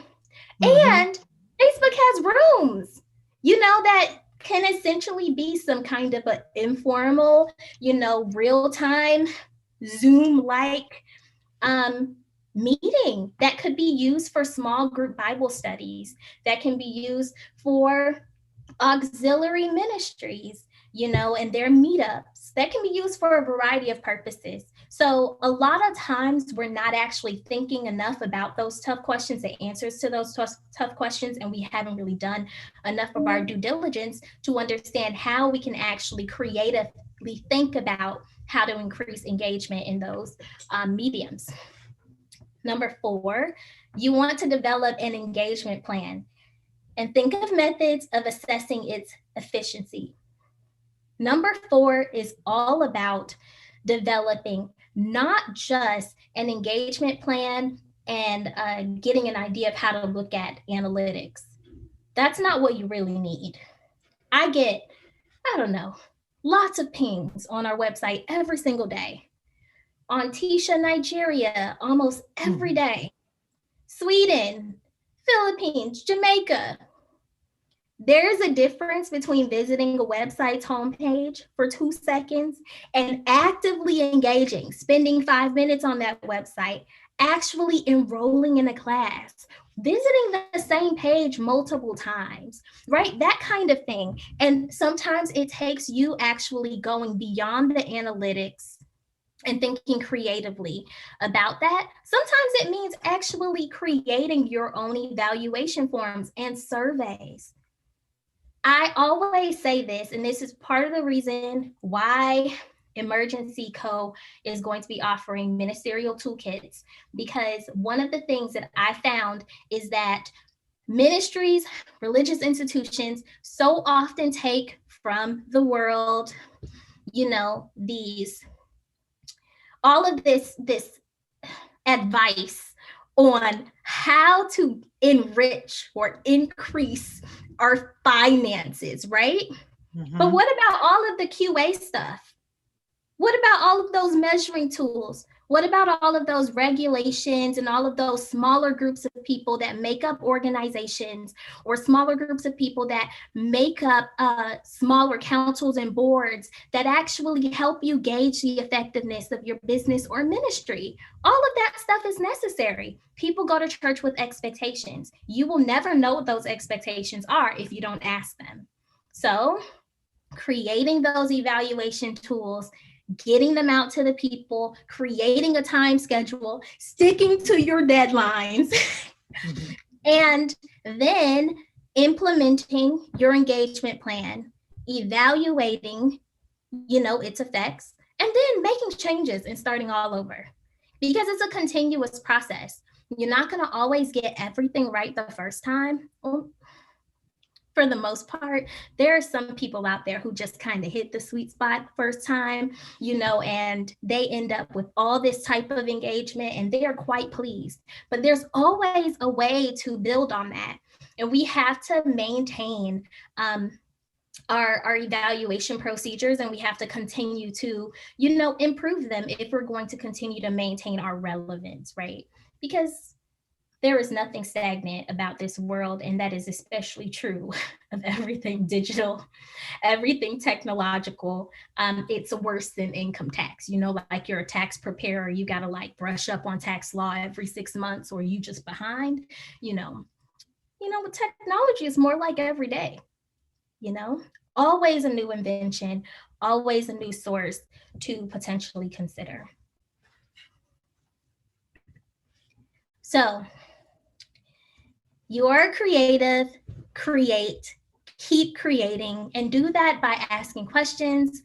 And Facebook has rooms, that can essentially be some kind of an informal, real-time Zoom-like meeting that could be used for small group Bible studies, that can be used for auxiliary ministries, and their meetups, that can be used for a variety of purposes. So a lot of times we're not actually thinking enough about those tough questions, the answers to those tough questions, and we haven't really done enough of our due diligence to understand how we can actually creatively think about how to increase engagement in those mediums. Number 4, you want to develop an engagement plan and think of methods of assessing its efficiency. Number 4 is all about developing not just an engagement plan and getting an idea of how to look at analytics. That's not what you really need. I get, lots of pings on our website every single day. On Tisha, Nigeria, almost every day. Sweden, Philippines, Jamaica. There's a difference between visiting a website's homepage for 2 seconds and actively engaging, spending 5 minutes on that website, actually enrolling in a class, visiting the same page multiple times, right? That kind of thing. And sometimes it takes you actually going beyond the analytics and thinking creatively about that. Sometimes it means actually creating your own evaluation forms and surveys. I always say this, and this is part of the reason why Emergency Co. is going to be offering ministerial toolkits, because one of the things that I found is that ministries, religious institutions so often take from the world, all of this advice on how to enrich or increase our finances, right? But what about all of the QA stuff? What about all of those measuring tools? What about all of those regulations and all of those smaller groups of people that make up organizations, or smaller groups of people that make up smaller councils and boards that actually help you gauge the effectiveness of your business or ministry? All of that stuff is necessary. People go to church with expectations. You will never know what those expectations are if you don't ask them. So creating those evaluation tools, getting them out to the people, creating a time schedule, sticking to your deadlines, and then implementing your engagement plan, evaluating, its effects, and then making changes and starting all over. Because it's a continuous process. You're not going to always get everything right the first time. Well, for the most part, there are some people out there who just kind of hit the sweet spot first time, and they end up with all this type of engagement and they are quite pleased. But there's always a way to build on that. And we have to maintain our evaluation procedures, and we have to continue to, improve them if we're going to continue to maintain our relevance, right? Because there is nothing stagnant about this world, and that is especially true of everything digital, everything technological. It's worse than income tax. Like you're a tax preparer, you got to like brush up on tax law every 6 months, or you just behind. With technology, it's more like every day. Always a new invention, always a new source to potentially consider. So, you're creative, create, keep creating, and do that by asking questions,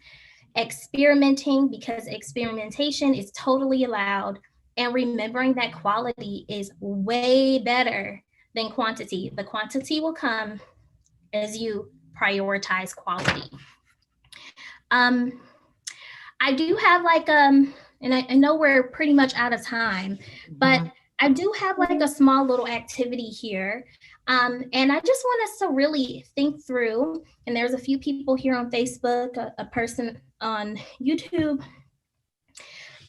experimenting, because experimentation is totally allowed, and remembering that quality is way better than quantity. The quantity will come as you prioritize quality. I do have like, and I know we're pretty much out of time, but I do have like a small little activity here. And I just want us to really think through, and there's a few people here on Facebook, a person on YouTube.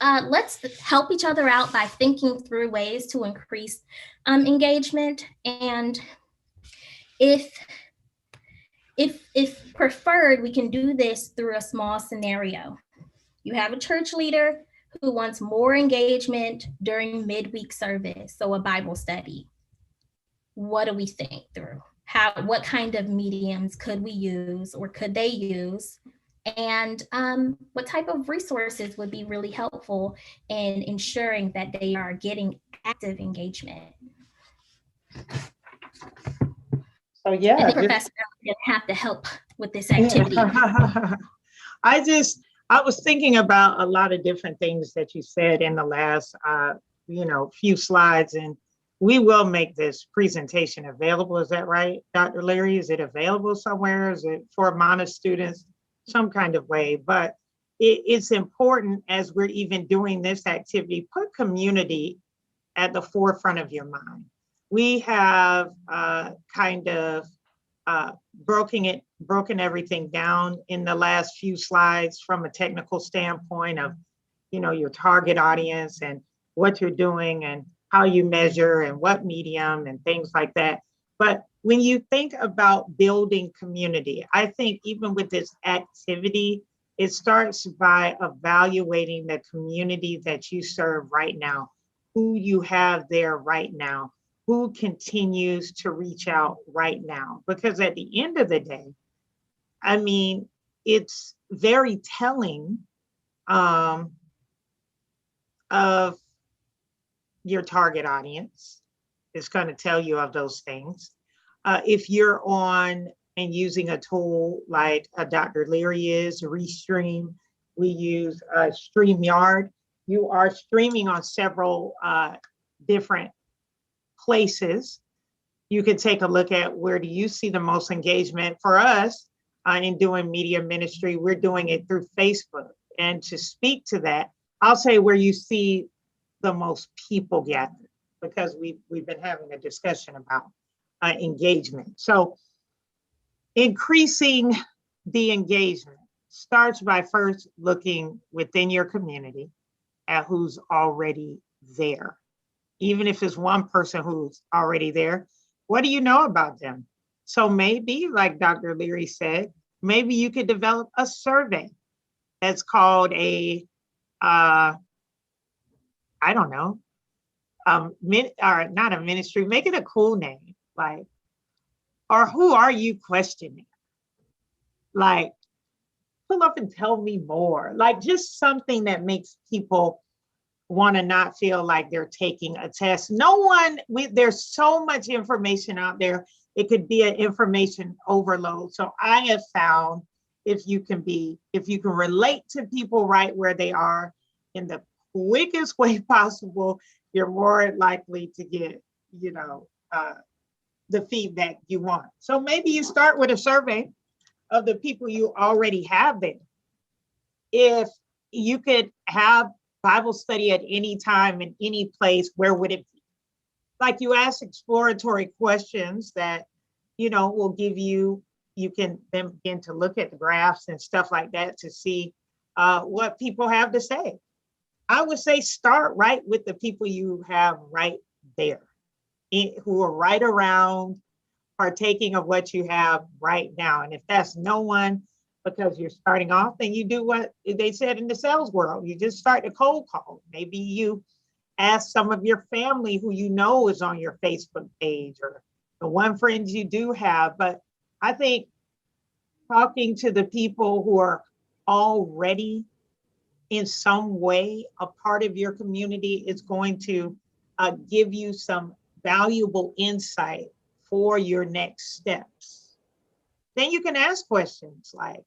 Let's help each other out by thinking through ways to increase engagement. And if preferred, we can do this through a small scenario. You have a church leader who wants more engagement during midweek service, so a Bible study. What do we think through? What kind of mediums could we use, or could they use? And what type of resources would be really helpful in ensuring that they are getting active engagement? So yeah, I think Professor is going to have to help with this activity. I was thinking about a lot of different things that you said in the last, few slides, and we will make this presentation available. Is that right, Dr. Leary? Is it available somewhere? Is it for Mana students? Some kind of way, but it's important as we're even doing this activity, put community at the forefront of your mind. We have kind of broken everything down in the last few slides from a technical standpoint of, your target audience and what you're doing and how you measure and what medium and things like that. But when you think about building community, I think even with this activity, it starts by evaluating the community that you serve right now, who you have there right now, who continues to reach out right now. Because at the end of the day, I mean, it's very telling of your target audience. It's going to tell you of those things. If you're on and using a tool like Dr. Leary is, Restream, we use StreamYard. You are streaming on several different places. You can take a look at where do you see the most engagement. For us in doing media ministry, we're doing it through Facebook. And to speak to that, I'll say where you see the most people gathered, because we've been having a discussion about engagement. So increasing the engagement starts by first looking within your community at who's already there. Even if it's one person who's already there, what do you know about them? So maybe, like Dr. Leary said, maybe you could develop a survey that's called not a ministry, make it a cool name, like, or who are you questioning? Like, pull up and tell me more. Like, just something that makes people want to not feel like they're taking a test. There's so much information out there it could be an information overload. So I have found if you can relate to people right where they are in the quickest way possible, you're more likely to get, the feedback you want. So maybe you start with a survey of the people you already have there. If you could have Bible study at any time in any place, where would it be? Like, you ask exploratory questions that, will give you can then begin to look at the graphs and stuff like that to see what people have to say. I would say start right with the people you have right there, who are right around, partaking of what you have right now. And if that's no one, because you're starting off, then you do what they said in the sales world. You just start a cold call. Maybe you ask some of your family who you know is on your Facebook page, or the one friend you do have. But I think talking to the people who are already in some way a part of your community is going to give you some valuable insight for your next steps. Then you can ask questions like,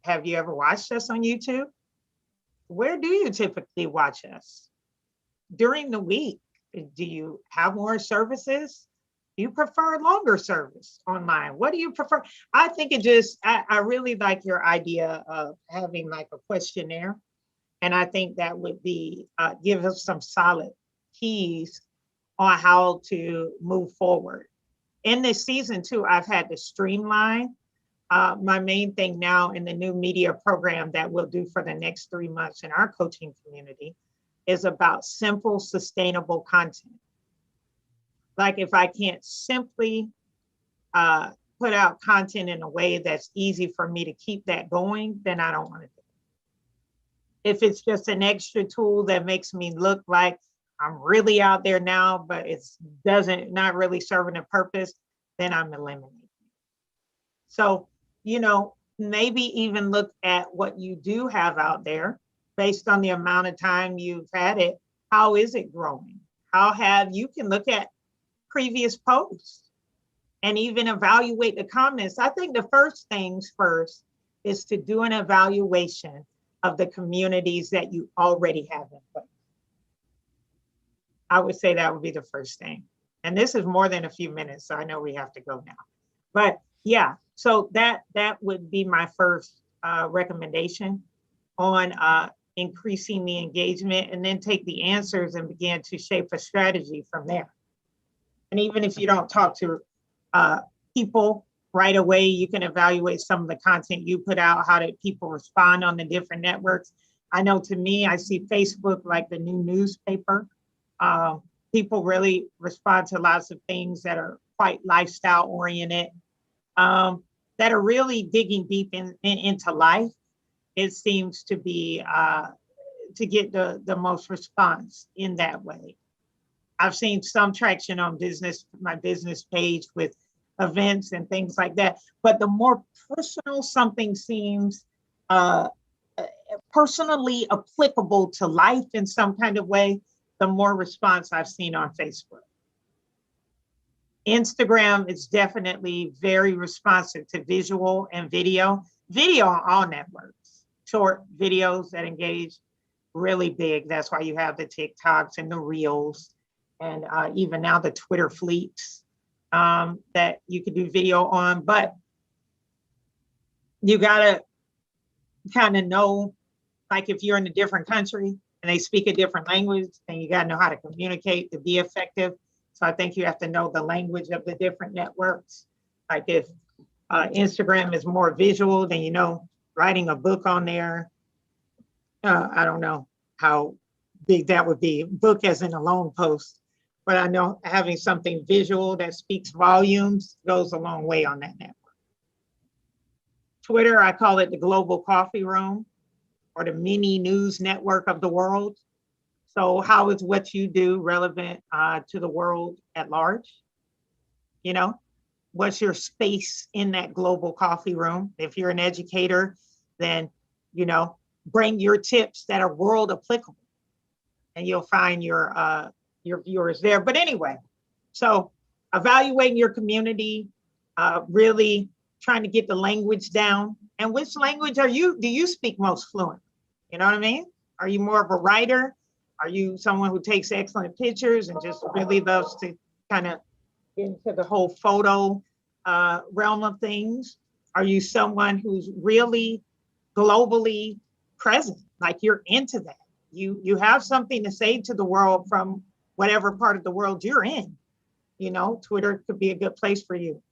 have you ever watched us on YouTube? Where do you typically watch us? During the week, do you have more services? Do you prefer longer service online? What do you prefer? I think I really like your idea of having like a questionnaire. And I think that would be, give us some solid keys on how to move forward. In this season too, I've had to streamline. My main thing now in the new media program that we'll do for the next 3 months in our coaching community is about simple, sustainable content. Like, if I can't simply put out content in a way that's easy for me to keep that going, then I don't want to do it. If it's just an extra tool that makes me look like I'm really out there now, but it's not really serving a purpose, then I'm eliminating it. So, maybe even look at what you do have out there based on the amount of time you've had it. How is it growing? You can look at previous posts and even evaluate the comments. I think the first things first is to do an evaluation of the communities that you already have in place. I would say that would be the first thing. And this is more than a few minutes, so I know we have to go now. But yeah, so that would be my first recommendation on increasing the engagement, and then take the answers and begin to shape a strategy from there. And even if you don't talk to people right away, you can evaluate some of the content you put out. How did people respond on the different networks? I know, to me, I see Facebook like the new newspaper. People really respond to lots of things that are quite lifestyle oriented, that are really digging deep into life. It seems to be to get the most response in that way. I've seen some traction on my business page with events and things like that. But the more personal something seems, personally applicable to life in some kind of way, the more response I've seen on Facebook. Instagram is definitely very responsive to visual and video on all networks. Short videos that engage really big. That's why you have the TikToks and the Reels, and even now the Twitter fleets that you could do video on. But you gotta kind of know, like, if you're in a different country and they speak a different language, then you gotta know how to communicate to be effective. So I think you have to know the language of the different networks. Like, if Instagram is more visual, then writing a book on there, I don't know how big that would be. Book as in a long post. But I know having something visual that speaks volumes goes a long way on that network. Twitter, I call it the global coffee room, or the mini news network of the world. So how is what you do relevant to the world at large? What's your space in that global coffee room? If you're an educator, then, bring your tips that are world applicable, and you'll find your viewers there. But anyway, so evaluating your community, really trying to get the language down. And which language do you speak most fluent? You know what I mean? Are you more of a writer? Are you someone who takes excellent pictures and just really loves to kind of get into the whole photo realm of things? Are you someone who's really globally present, like you're into that? You have something to say to the world from whatever part of the world you're in. You know, Twitter could be a good place for you.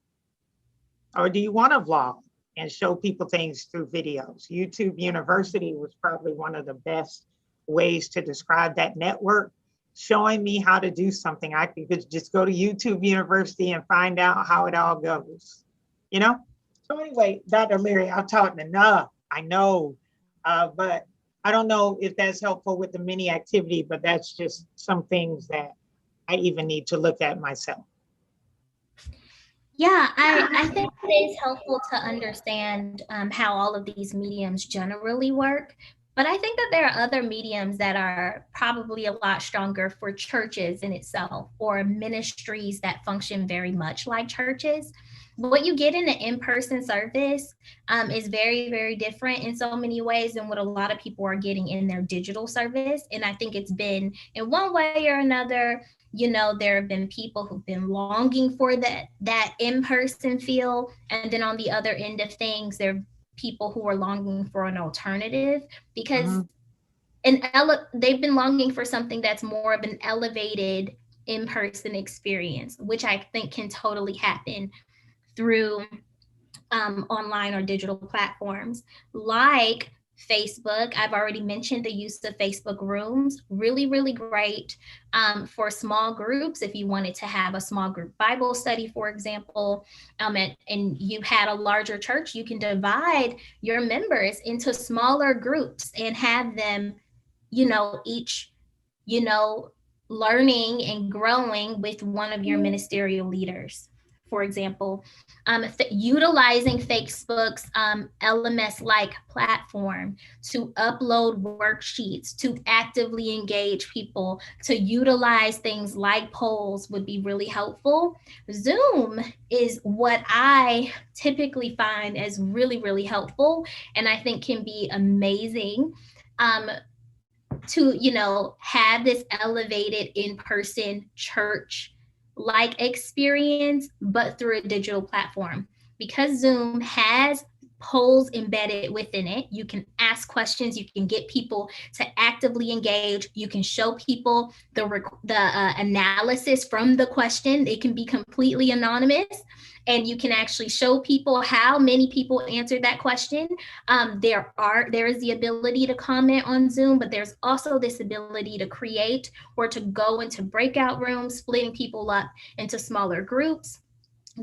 Or do you want to vlog and show people things through videos? YouTube University was probably one of the best ways to describe that network, showing me how to do something. I could just go to YouTube University and find out how it all goes, you know? So anyway, Dr. Leary, I've taught enough, I know, but I don't know if that's helpful with the mini activity, but that's just some things that I even need to look at myself. Yeah, I think it is helpful to understand how all of these mediums generally work. But I think that there are other mediums that are probably a lot stronger for churches in itself, or ministries that function very much like churches. What you get in the in-person service is very, very different in so many ways than what a lot of people are getting in their digital service. And I think it's been, in one way or another, you know, there have been people who've been longing for that in-person feel, and then on the other end of things, there are people who are longing for an alternative, because they've been longing for something that's more of an elevated in-person experience, which I think can totally happen through online or digital platforms like Facebook. I've already mentioned the use of Facebook rooms, really, really great for small groups. If you wanted to have a small group Bible study, for example, and you had a larger church, you can divide your members into smaller groups and have them, you know, each, you know, learning and growing with one of your ministerial leaders. For example, utilizing Facebook's LMS-like platform to upload worksheets, to actively engage people, to utilize things like polls would be really helpful. Zoom is what I typically find as really, really helpful, and I think can be amazing to, you know, have this elevated in-person church like experience, but through a digital platform. Because Zoom has polls embedded within it, you can ask questions, you can get people to actively engage, you can show people the analysis from the question. It can be completely anonymous, and you can actually show people how many people answered that question. There is the ability to comment on Zoom, but there's also this ability to create or to go into breakout rooms, splitting people up into smaller groups.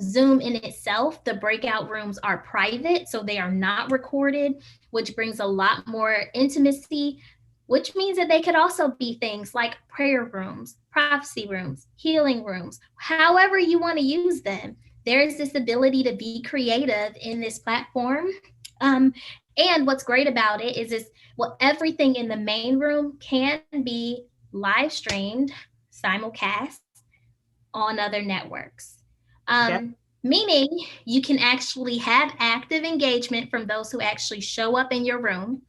Zoom in itself, the breakout rooms are private, so they are not recorded, which brings a lot more intimacy, which means that they could also be things like prayer rooms, prophecy rooms, healing rooms, however you want to use them. There's this ability to be creative in this platform. And what's great about it is well, everything in the main room can be live streamed, simulcast on other networks. Meaning you can actually have active engagement from those who actually show up in your room,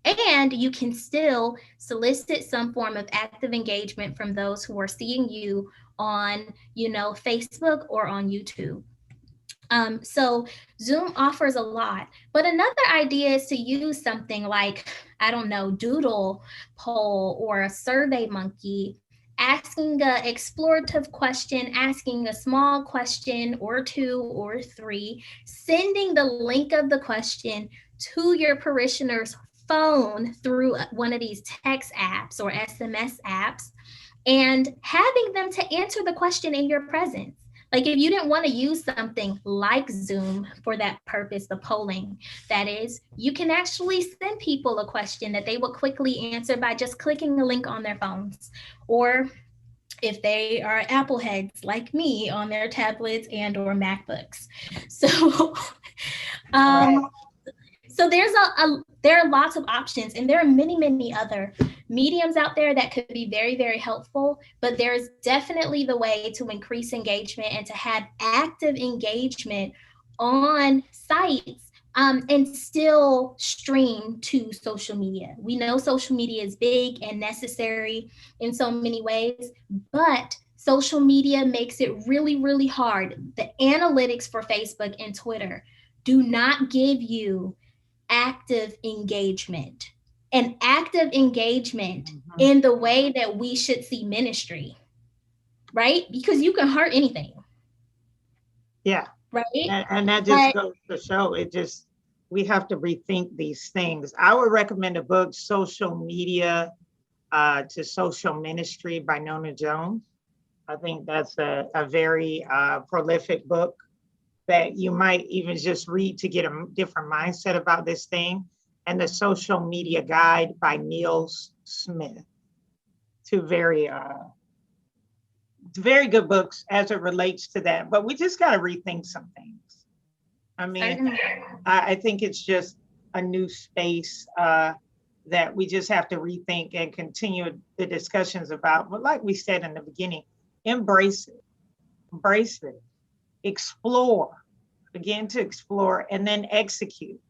and you can still solicit some form of active engagement from those who are seeing you on, you know, Facebook or on YouTube. So Zoom offers a lot, but another idea is to use something like, I don't know, Doodle Poll or a Survey Monkey, asking an explorative question, asking a small question or two or three, sending the link of the question to your parishioner's phone through one of these text apps or SMS apps, and having them to answer the question in your presence. Like if you didn't want to use something like Zoom for that purpose, the polling, that is, you can actually send people a question that they will quickly answer by just clicking a link on their phones. Or if they are Apple heads like me, on their tablets and or MacBooks. So So there are lots of options, and there are many other mediums out there that could be very helpful, but there's definitely the way to increase engagement and to have active engagement on sites, and still stream to social media. We know social media is big and necessary in so many ways, but social media makes it really hard. The analytics for Facebook and Twitter do not give you active engagement and active engagement in the way that we should see ministry, right? Because you can hurt anything. Yeah. Right. And that just goes to show we have to rethink these things. I would recommend a book, Social Media to Social Ministry by Nona Jones. I think that's a very prolific book that you might even just read to get a different mindset about this thing. And the Social Media Guide by Neil Smith. Two very good books as it relates to that. But we just got to rethink some things. I mean, I think it's just a new space that we just have to rethink and continue the discussions about. But like we said in the beginning, embrace it, explore, begin to explore, and then execute.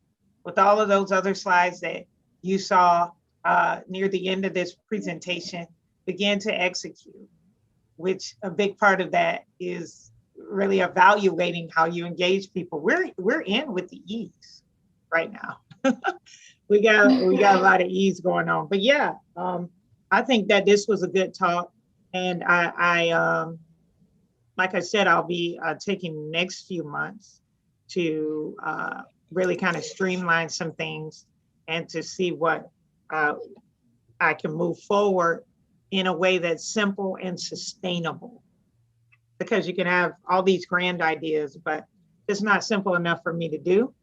With all of those other slides that you saw near the end of this presentation, begin to execute, which a big part of that is really evaluating how you engage people. We're in with the ease right now. we got a lot of ease going on. But yeah, I think that this was a good talk. And I like I said, I'll be taking the next few months to really kind of streamline some things and to see what I can move forward in a way that's simple and sustainable. Because you can have all these grand ideas, but it's not simple enough for me to do,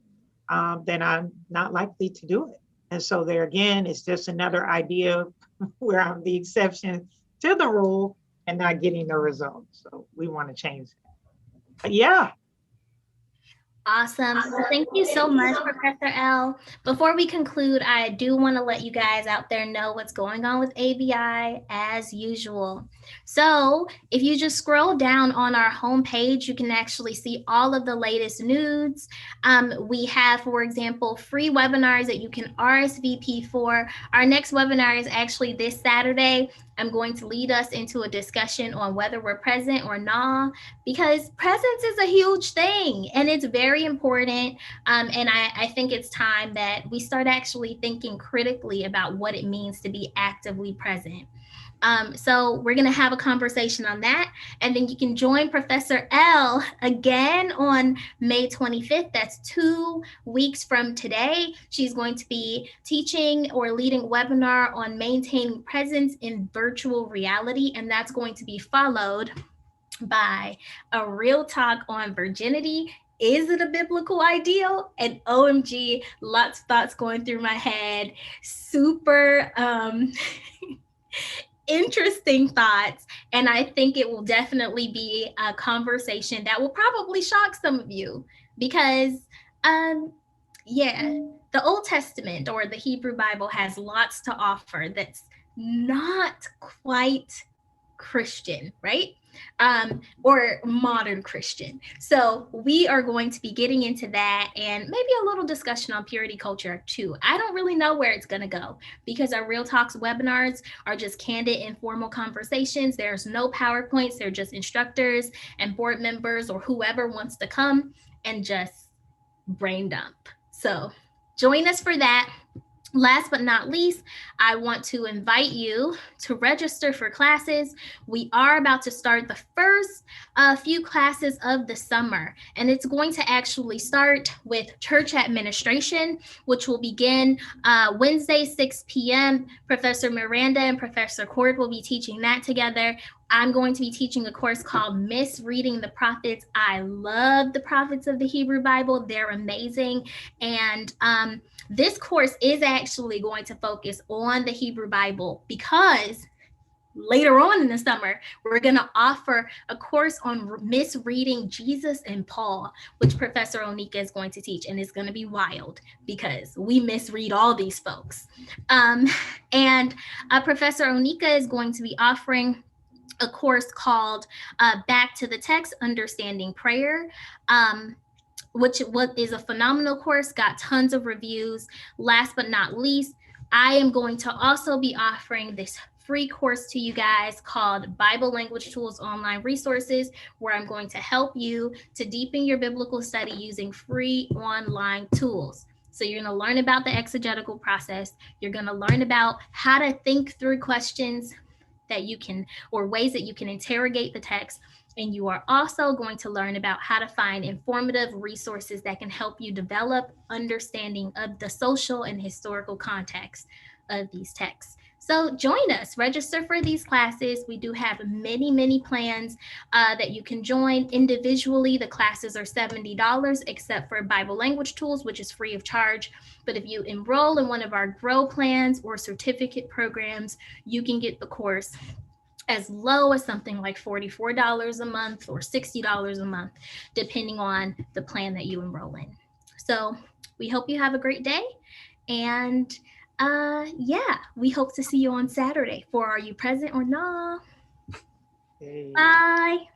then I'm not likely to do it. And so there again, it's just another idea where I'm the exception to the rule and not getting the results. So we want to change that. But yeah. Awesome. Well, thank you so much, Professor L. Before we conclude, I do want to let you guys out there know what's going on with ABI as usual. So if you just scroll down on our homepage, you can actually see all of the latest news. We have, for example, free webinars that you can RSVP for. Our next webinar is actually this Saturday. I'm going to lead us into a discussion on whether we're present or not, because presence is a huge thing and it's very important. And I think it's time that we start actually thinking critically about what it means to be actively present. So we're going to have a conversation on that. And then you can join Professor L again on May 25th. That's 2 weeks from today. She's going to be teaching or leading a webinar on maintaining presence in virtual reality. And that's going to be followed by a real talk on virginity. Is it a biblical ideal? And OMG, lots of thoughts going through my head. Super interesting thoughts. And I think it will definitely be a conversation that will probably shock some of you because, the Old Testament or the Hebrew Bible has lots to offer that's not quite Christian, right? Or modern Christian. So we are going to be getting into that and maybe a little discussion on purity culture too. I don't really know where it's going to go because our Real Talks webinars are just candid, informal conversations. There's no PowerPoints. They're just instructors and board members or whoever wants to come and just brain dump. So join us for that. Last but not least, I want to invite you to register for classes. We are about to start the first few classes of the summer, and it's going to actually start with church administration, which will begin Wednesday, 6 p.m. Professor Miranda and Professor Cord will be teaching that together. I'm going to be teaching a course called Misreading the Prophets. I love the prophets of the Hebrew Bible. They're amazing. And this course is actually going to focus on the Hebrew Bible because later on in the summer, we're going to offer a course on misreading Jesus and Paul, which Professor Onika is going to teach. And it's going to be wild because we misread all these folks. And Professor Onika is going to be offering a course called Back to the Text, Understanding Prayer. Which what is a phenomenal course, got tons of reviews. Last but not least, I am going to also be offering this free course to you guys called Bible Language Tools Online Resources, where I'm going to help you to deepen your biblical study using free online tools. So you're going to learn about the exegetical process. You're going to learn about how to think through questions that you can, or ways that you can interrogate the text. And you are also going to learn about how to find informative resources that can help you develop understanding of the social and historical context of these texts. So join us, register for these classes. We do have many, many plans that you can join individually. The classes are $70, except for Bible Language Tools, which is free of charge. But if you enroll in one of our Grow plans or certificate programs, you can get the course as low as something like $44 a month or $60 a month, depending on the plan that you enroll in. So we hope you have a great day. And yeah, we hope to see you on Saturday for Are You Present or Nah? Hey. Bye.